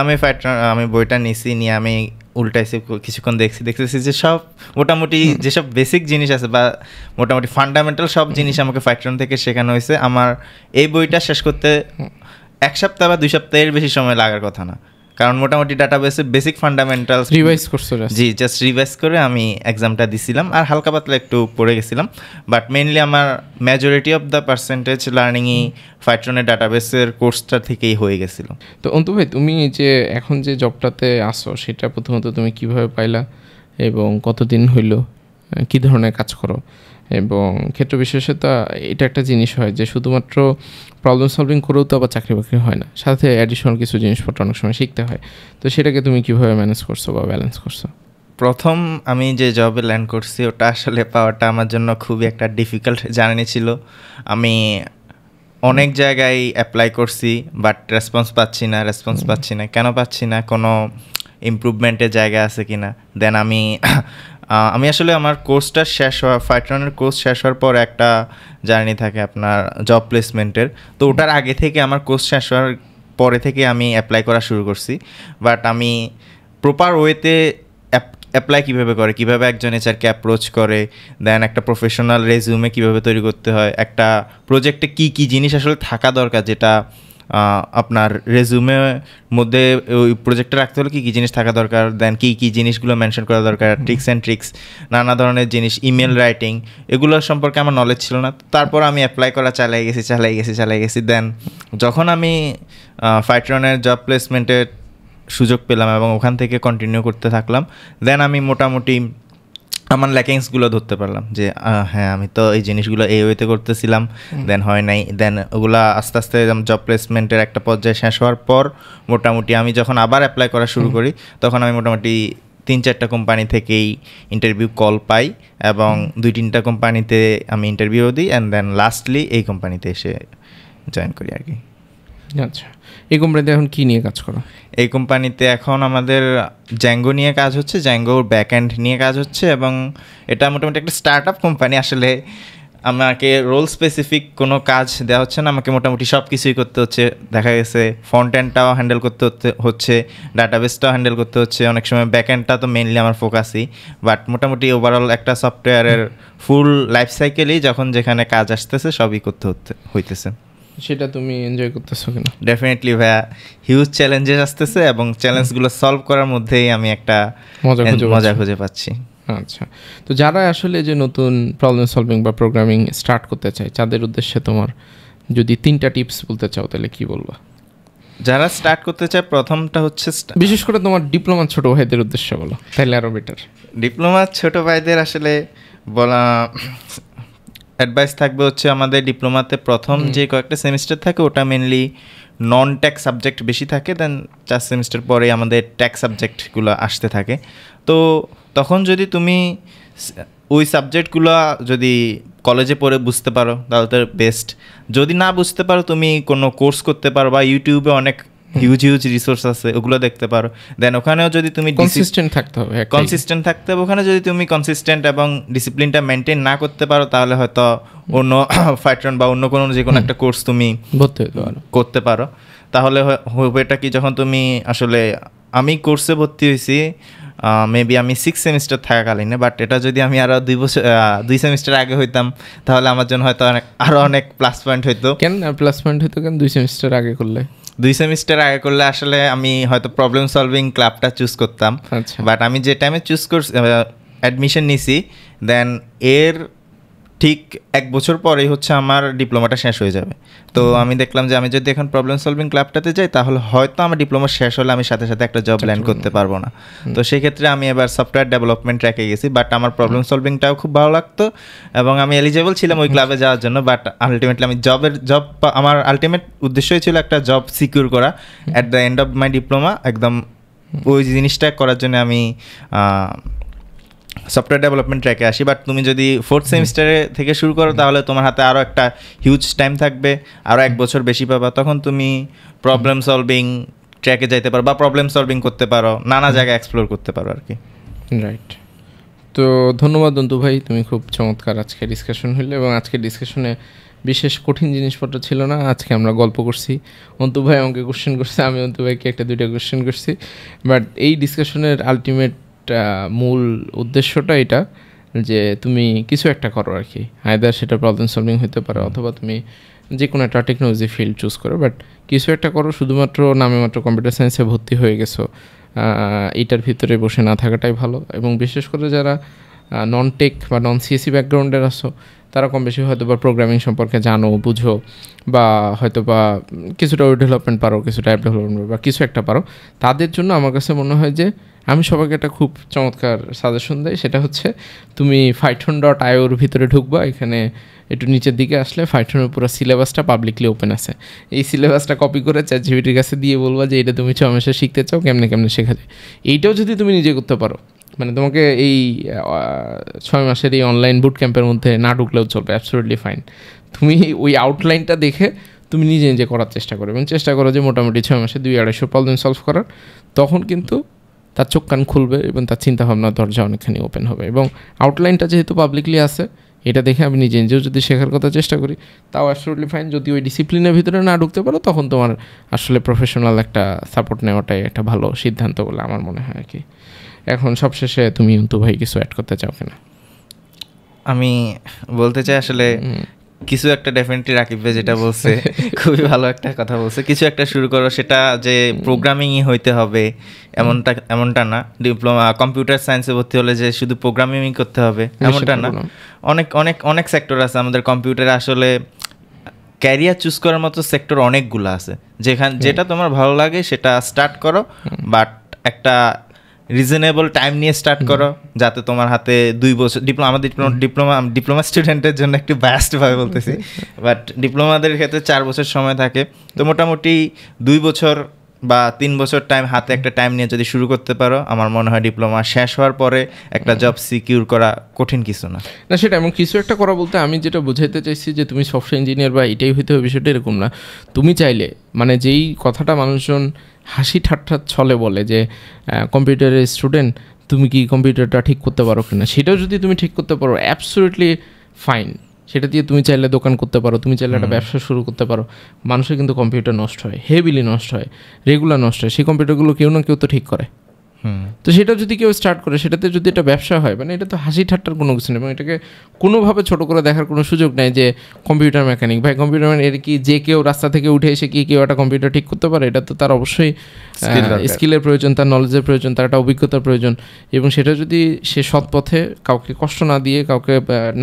আমি বইটা নিয়ে আমি উল্টাইছি, কিছুক্ষণ দেখতেছি যে সব মোটামুটি যেসব বেসিক জিনিস আছে বা মোটামুটি ফান্ডামেন্টাল সব জিনিস আমাকে ফাইট্রন থেকে শেখানো হয়েছে। আমার এই বইটা শেষ করতে 1 সপ্তাহ বা 2 সপ্তাহের বেশি সময় লাগার কথা না, কারণ মোটামুটি ডাটাবেসের বেসিক ফান্ডামেন্টালস রিভাইজ করছো? জি, জাস্ট রিভাইজ করে আমি এক্সামটা দিছিলাম, আর হালকা পাতলা একটু পড়ে গেছিলাম। বাট মেইনলি আমার মেজরিটি অফ দ্য পার্সেন্টেজ লার্নিংই ফাইট্রনের ডাটাবেসের কোর্সটা থেকেই হয়ে গেছিলো। তো অন্তু ভাই, তুমি যে এখন যে জবটাতে আসো সেটা প্রথমত তুমি কিভাবে পাইলা এবং কতদিন হইল, কী ধরনের কাজ করো? এবং ক্ষেত্র বিশেষে তো এটা একটা জিনিস হয় যে শুধুমাত্র প্রবলেম সলভিং করেও তো আবার চাকরি বাকরি হয় না, সাথে অ্যাডিশনাল কিছু জিনিসপত্র অনেক সময় শিখতে হয়। তো সেটাকে তুমি কীভাবে ম্যানেজ করছো বা ব্যালেন্স করছো? প্রথম আমি যে জবে ল্যান্ড করছি ওটা আসলে পাওয়াটা আমার জন্য খুবই একটা ডিফিকাল্ট জার্নি ছিল। আমি অনেক জায়গায় অ্যাপ্লাই করছি, বাট রেসপন্স পাচ্ছি না। কেন পাচ্ছি না? কোনো ইমপ্রুভমেন্টের জায়গা আছে কি না? দেন আমি আসলে আমার কোর্সটা ফাইট্রনের কোর্স শেষ হওয়ার পর একটা জার্নি থাকে আপনার জব প্লেসমেন্টের। তো ওটার আগে থেকে আমার কোর্স শেষ হওয়ার পরে থেকে আমি অ্যাপ্লাই করা শুরু করছি। বাট আমি প্রপার ওয়েতে অ্যাপ্লাই কীভাবে একজন এইচআরকে অ্যাপ্রোচ করে, দেন একটা প্রফেশনাল রেজিউমে কীভাবে তৈরি করতে হয়, একটা প্রজেক্টে কী জিনিস আসলে থাকা দরকার, যেটা আপনার রেজিউমের মধ্যে ওই প্রজেক্টে রাখতে হলে কী জিনিস থাকা দরকার, দেন কী জিনিসগুলো মেনশন করা দরকার, ট্রিক্স নানা ধরনের জিনিস, ইমেল রাইটিং, এগুলো সম্পর্কে আমার নলেজ ছিল না। তারপর আমি অ্যাপ্লাই করা চালাই গেছি। দেন যখন আমি ফাইট্রনের জব প্লেসমেন্টের সুযোগ পেলাম এবং ওখান থেকে কন্টিনিউ করতে থাকলাম, দেন আমি মোটামুটি আমার ল্যাকিংসগুলো ধরতে পারলাম যে হ্যাঁ, আমি তো এই জিনিসগুলো এই ওয়েতে করতেছিলাম, দেন হয় নাই। দেন ওগুলো আস্তে আস্তে জব প্লেসমেন্টের একটা পর্যায়ে শেষ হওয়ার পর মোটামুটি আমি যখন আবার অ্যাপ্লাই করা শুরু করি, তখন আমি মোটামুটি 3-4টা কোম্পানি থেকেই ইন্টারভিউ কল পাই এবং 2-3টা কোম্পানিতে আমি ইন্টারভিউ দিই, অ্যান্ড দেন লাস্টলি এই কোম্পানিতে এসে জয়েন করি আর কি। আচ্ছা, এই কোম্পানিতে এখন কী নিয়ে কাজ করো? এই কোম্পানিতে এখন আমাদের জ্যাঙ্গো নিয়ে কাজ হচ্ছে, জ্যাঙ্গোর ব্যাক এন্ড নিয়ে কাজ হচ্ছে, এবং এটা মোটামুটি একটা স্টার্ট আপ কোম্পানি। আসলে আমাকে রোল স্পেসিফিক কোনো কাজ দেওয়া হচ্ছে না, আমাকে মোটামুটি সব কিছুই করতে হচ্ছে। দেখা গেছে ফ্রন্ট এন্ডটাও হ্যান্ডেল করতে হচ্ছে, ডাটাবেসটাও হ্যান্ডেল করতে হচ্ছে, অনেক সময় ব্যাক এন্ডটা তো মেইনলি আমার ফোকাসই। বাট মোটামুটি ওভারঅল একটা সফটওয়্যারের ফুল লাইফ সাইকেলেই যখন যেখানে কাজ আসতেছে সবই করতে হইতেছে। সেটা তুমি এনজয় করতেছো কিনা? ডেফিনেটলি ভাইয়া, হিউজ চ্যালেঞ্জেস আসতেছে এবং চ্যালেঞ্জগুলো সলভ করার মধ্যেই আমি একটা মজা খুঁজে পাচ্ছি। আচ্ছা, তো যারা আসলে যে নতুন প্রবলেম সলভিং বা প্রোগ্রামিং স্টার্ট করতে চায় তাদের উদ্দেশ্যে তোমার যদি 3টা টিপস বলতে চাও তাহলে কি বলবো? যারা স্টার্ট করতে চায়, প্রথমটা হচ্ছে বিশেষ করে তোমার ডিপ্লোমার ছোট ভাইদের উদ্দেশ্যে বলো, তাহলে আরও বেটার। ডিপ্লোমার ছোট ভাইদের আসলে বলা অ্যাডভাইস থাকবে হচ্ছে, আমাদের ডিপ্লোমাতে প্রথম যে কয়েকটা সেমিস্টার থাকে ওটা মেনলি নন ট্যাক্স সাবজেক্ট বেশি থাকে, দেন 4 সেমিস্টার পরে আমাদের ট্যাক্স সাবজেক্টগুলো আসতে থাকে। তো তখন যদি তুমি ওই সাবজেক্টগুলো যদি কলেজে পড়ে বুঝতে পারো তাহলে তো বেস্ট। যদি না বুঝতে পারো তুমি কোনো কোর্স করতে পারো, বা ইউটিউবে অনেক হিউজ রিসোর্স আছে, ওগুলো দেখতে পারো। দেন ওখানেও যদি তুমি কনসিস্টেন্ট থাকতে হবে, ওখানে যদি তুমি কনসিস্টেন্ট এবং ডিসিপ্লিনটা মেনটেন না করতে পারো তাহলে হয়তো অন্য ফাইট্রন বা অন্য কোনো যে কোনো একটা কোর্স তুমি করতে পারো। তাহলে হবে এটা কি, যখন তুমি আসলে আমি কোর্সে ভর্তি হয়েছি মেবি আমি 6 সেমিস্টার থাকাকালীন, বাট এটা যদি আমি আরও 2 সেমিস্টার আগে হইতাম তাহলে আমার জন্য হয়তো আরও অনেক প্লাস পয়েন্ট হইতো। কেন প্লাস পয়েন্ট হইতো? কেন 2 সেমিস্টার আগে করলে? 2 সেমিস্টার আগে করলে আসলে আমি হয়তো প্রবলেম সলভিং ক্লাবটা চুজ করতাম, বাট আমি যে টাইমে চুজ করছি অ্যাডমিশন নিছি, দেন এর ঠিক 1 বছর পরেই হচ্ছে আমার ডিপ্লোমাটা শেষ হয়ে যাবে। তো আমি দেখলাম যে আমি যদি এখন প্রবলেম সলভিং ক্লাবটাতে যাই তাহলে হয়তো আমার ডিপ্লোমা শেষ হলে আমি সাথে সাথে একটা জব ল্যান্ড করতে পারবো না। তো সেই ক্ষেত্রে আমি এবার সফটওয়্যার ডেভেলপমেন্ট ট্র্যাকে গেছি, বাট আমার প্রবলেম সলভিংটাও খুব ভালো লাগতো এবং আমি এলিজেবল ছিলাম ওই ক্লাবে যাওয়ার জন্য। বাট আলটিমেটলি আমি আমার আলটিমেট উদ্দেশ্যই ছিল একটা জব সিকিউর করা at the end of my diploma. একদম ওই জিনিসটা করার জন্য আমি সফটওয়্যার ডেভেলপমেন্ট ট্র্যাকে আসি। বাট তুমি যদি 4th সেমিস্টারে থেকে শুরু করো তাহলে তোমার হাতে আরও একটা হিউজ টাইম থাকবে, আরও 1 বছর বেশি পাবা। তখন তুমি প্রবলেম সলভিং ট্র্যাকে যাইতে পারো বা প্রবলেম সলভিং করতে পারো, নানা জায়গায় এক্সপ্লোর করতে পারো আর কি। রাইট। তো ধন্যবাদ অন্তু ভাই, তুমি খুব চমৎকার আজকে ডিসকাশন হইলো এবং আজকের ডিসকাশনে বিশেষ কঠিন জিনিসপত্র ছিল না। আজকে আমরা গল্প করছি, অন্তু ভাই আমাকে কোশ্চেন করছে, আমি অন্তু ভাইকে 1-2টা কোশ্চেন করছি। বাট এই ডিসকাশনের আলটিমেট মূল উদ্দেশ্যটা এটা যে তুমি কিছু একটা করো আর কি, আইদার সেটা প্রবলেম সলভিং হতে পারে অথবা তুমি যে কোনো একটা টেকনোলজি ফিল্ড চুজ করো, বাট কিছু একটা করো। শুধুমাত্র নামে মাত্র কম্পিউটার সায়েন্সে ভর্তি হয়ে গেছো এইটার ভিতরে বসে না থাকাটাই ভালো। এবং বিশেষ করে যারা নন টেক বা নন সিএসি ব্যাকগ্রাউন্ডের আসো তারা কম বেশি হয়তো বা প্রোগ্রামিং সম্পর্কে জানো, বুঝো, বা হয়তো বা কিছুটা ওয়েব ডেভেলপমেন্ট পারো, কিছুটা অ্যাপ ডেভেলপমেন্ট বা কিছু একটা পারো, তাদের জন্য আমার কাছে মনে হয় যে আমি সবাইকে একটা খুব চমৎকার সাজেশন দেয়, সেটা হচ্ছে তুমি python.ioর ভিতরে ঢুকবা। এখানে একটু নিচের দিকে আসলে পাইথনের পুরো সিলেবাসটা পাবলিকলি ওপেন আছে। এই সিলেবাসটা কপি করে চ্যাটজিপিটির কাছে দিয়ে বলবা যে এটা তুমি 6 মাসে শিখতে চাও, কেমনে শেখা যায়। এইটাও যদি তুমি নিজে করতে পারো, মানে তোমাকে এই 6 মাসের এই অনলাইন বুট ক্যাম্পের মধ্যে না ঢুকলেও চলবে, অ্যাবসলিউটলি ফাইন। তুমি ওই আউটলাইনটা দেখে তুমি নিজে নিজে করার চেষ্টা করো এবং চেষ্টা করো যে মোটামুটি 6 মাসে 200-250 প্রবলেম সলভ করার। তখন কিন্তু তার চোখ কান খুলবে এবং তার চিন্তাভাবনার দরজা অনেকখানি ওপেন হবে। এবং আউটলাইনটা যেহেতু পাবলিকলি আছে, এটা দেখে আমি নিজে নিজেও যদি শেখার কথা চেষ্টা করি তাও অ্যাবসলিউটলি ফাইন। যদি ওই ডিসিপ্লিনের ভিতরে না ঢুকতে পারো তখন তোমার আসলে প্রফেশনাল একটা সাপোর্ট নেওয়াটাই একটা ভালো সিদ্ধান্ত বলে আমার মনে হয় আর কি। এখন সবশেষে তুমি অন্তু ভাই কিছু অ্যাড করতে চাও কিনা? আমি বলতে চাই আসলে কিছু একটা ডেফিনেটলি রাকিব ভাই যেটা বলছে খুবই ভালো একটা কথা বলছে, কিছু একটা শুরু করো। সেটা যে প্রোগ্রামিংই হইতে হবে এমনটা না, ডিপ্লোমা কম্পিউটার সায়েন্সে ভর্তি হলে যে শুধু প্রোগ্রামিংই করতে হবে এমনটা না। অনেক অনেক অনেক সেক্টর আছে আমাদের কম্পিউটারে। আসলে ক্যারিয়ার চুজ করার মতো সেক্টর অনেকগুলো আছে, যেটা তোমার ভালো লাগে সেটা স্টার্ট করো, বাট একটা রিজনেবল টাইম নিয়ে স্টার্ট করো যাতে তোমার হাতে 2 বছর ডিপ্লোমা স্টুডেন্টের জন্য একটু বায়াসডভাবে বলতেছি, বাট ডিপ্লোমাদের ক্ষেত্রে 4 বছর সময় থাকে। তো মোটামুটি 2 বছর বা 3 বছর হাতে একটা টাইম নিয়ে যদি শুরু করতে পারো, আমার মনে হয় ডিপ্লোমা শেষ হওয়ার পরে একটা জব সিকিউর করা কঠিন কিছু না। সেটা এমন কিছু একটা করা বলতে আমি যেটা বোঝাইতে চাইছি যে তুমি সফটওয়্যার ইঞ্জিনিয়ার বা এটাই হইতে হবে বিষয়টা এরকম না। তুমি চাইলে মানে যেই কথাটা মানুষজন হাসি ঠাট্টার ছলে বলে যে কম্পিউটারের স্টুডেন্ট তুমি কি কম্পিউটারটা ঠিক করতে পারো কিনা, সেটাও যদি তুমি ঠিক করতে পারো অ্যাবসলিউটলি ফাইন। সেটা দিয়ে তুমি চাইলে দোকান করতে পারো, তুমি চাইলে একটা ব্যবসা শুরু করতে পারো। মানুষের কিন্তু কম্পিউটার নষ্ট হয়, হেভিলি নষ্ট হয়, রেগুলার নষ্ট হয়। সেই কম্পিউটারগুলো কেউ না কেউ তো ঠিক করে। তো সেটা যদি কেউ স্টার্ট করে, সেটাতে যদি এটা ব্যবসা হয়, মানে এটা তো হাসি ঠাট্টার কোনো কিছু নেই এবং এটাকে কোনোভাবে ছোটো করে দেখার কোনো সুযোগ নেই যে কম্পিউটার মেকানিক ভাই, কম্পিউটার এর কি যে কেউ রাস্তা থেকে উঠে এসে কি কেউ একটা কম্পিউটার ঠিক করতে পারে? এটা তো তার অবশ্যই স্কিলের প্রয়োজন, তার নলেজের প্রয়োজন, তার একটা অভিজ্ঞতার প্রয়োজন। এবং সেটা যদি সে সৎ পথে কাউকে কষ্ট না দিয়ে, কাউকে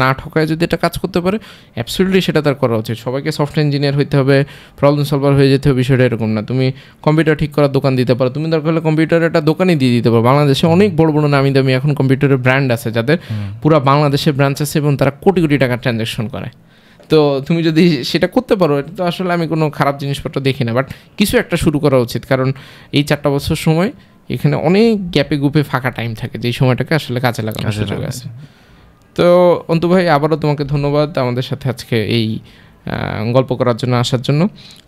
না ঠকায় যদি এটা কাজ করতে পারে, অ্যাবসলিউটলি সেটা তার করা উচিত। সবাইকে সফটওয়্যার ইঞ্জিনিয়ার হইতে হবে, প্রবলেম সলভার হয়ে যেতে হবে, বিষয়টা এরকম না। তুমি কম্পিউটার ঠিক করার দোকান দিতে পারো, তুমি দরকার হলে কম্পিউটারের একটা দোকানই দিয়ে দিতে পারো। বাংলাদেশে অনেক বড় বড় নামি দামি এখন কম্পিউটারের ব্র্যান্ড আছে, যাদের পুরো বাংলাদেশে ব্রাঞ্চ আছে এবং তারা কোটি কোটি টাকার ট্রানজ্যাকশন করে। তো তুমি যদি সেটা করতে পারো, এটা তো আসলে আমি কোনো খারাপ জিনিসপত্র দেখি না, বাট কিছু একটা শুরু করা উচিত। কারণ এই 4টা বছর সময় এখানে অনেক গ্যাপে গুপে ফাঁকা টাইম থাকে, যেই সময়টাকে আসলে কাজে লাগানোর সুযোগ আছে। তো অন্তু ভাই, আবারও তোমাকে ধন্যবাদ আমাদের সাথে আজকে এই গল্প করার জন্য, আসার জন্য।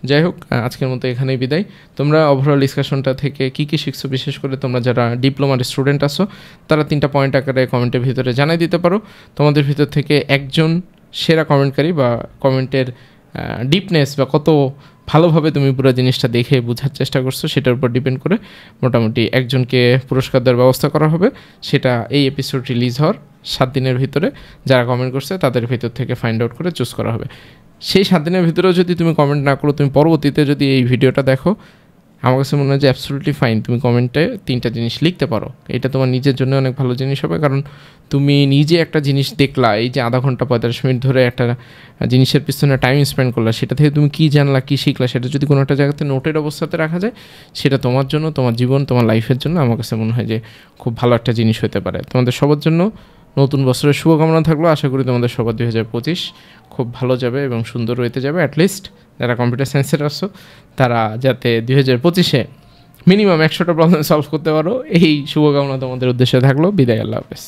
যাই হোক, আজকের মতো এখানেই বিদায়। তোমরা ওভারঅল ডিসকাশনটা থেকে কী কী শিখছো, বিশেষ করে তোমরা যারা ডিপ্লোমার স্টুডেন্ট আছো, তারা 3টা পয়েন্ট আকারে কমেন্টের ভিতরে জানাই দিতে পারো। তোমাদের ভিতর থেকে একজন সেরা কমেন্টকারী বা কমেন্টের ডিপনেস বা কত ভালোভাবে তুমি পুরো জিনিসটা দেখে বোঝার চেষ্টা করছো, সেটার উপর ডিপেন্ড করে মোটামুটি একজনকে পুরস্কার দেওয়ার ব্যবস্থা করা হবে। সেটা এই এপিসোড রিলিজ হওয়ার 7 দিনের ভিতরে যারা কমেন্ট করছে তাদের ভিতর থেকে ফাইন্ড আউট করে চুজ করা হবে। সেই 7 দিনের ভিতরেও যদি তুমি কমেন্ট না করো, তুমি পরবর্তীতে যদি এই ভিডিওটা দেখো, আমার কাছে মনে হয় যে অ্যাবসলিউটলি ফাইন, তুমি কমেন্টে 3টা জিনিস লিখতে পারো। এটা তোমার নিজের জন্য অনেক ভালো জিনিস হবে, কারণ তুমি নিজে একটা জিনিস দেখলা, এই যে আধা ঘন্টা 45 মিনিট ধরে একটা জিনিসের পিছনে টাইম স্পেন্ড করলা, সেটা থেকে তুমি কী জানলা, কী শিখলা, সেটা যদি কোনো একটা জায়গাতে নোটের অবস্থাতে রাখা যায়, সেটা তোমার জন্য, তোমার জীবন, তোমার লাইফের জন্য আমার কাছে মনে হয় যে খুব ভালো একটা জিনিস হতে পারে। তোমাদের সবার জন্য নতুন বছরের শুভকামনা থাকলো। আশা করি তোমাদের সবার 2025 খুব ভালো যাবে এবং সুন্দর হইতে যাবে। অ্যাটলিস্ট যারা কম্পিউটার সায়েন্সের আসছো, তারা যাতে 2025-এ মিনিমাম 100টা প্রবলেম সলভ করতে পারো, এই শুভকামনা তোমাদের উদ্দেশ্যে থাকলো। বিদায়, আল্লাহ হাফেজ।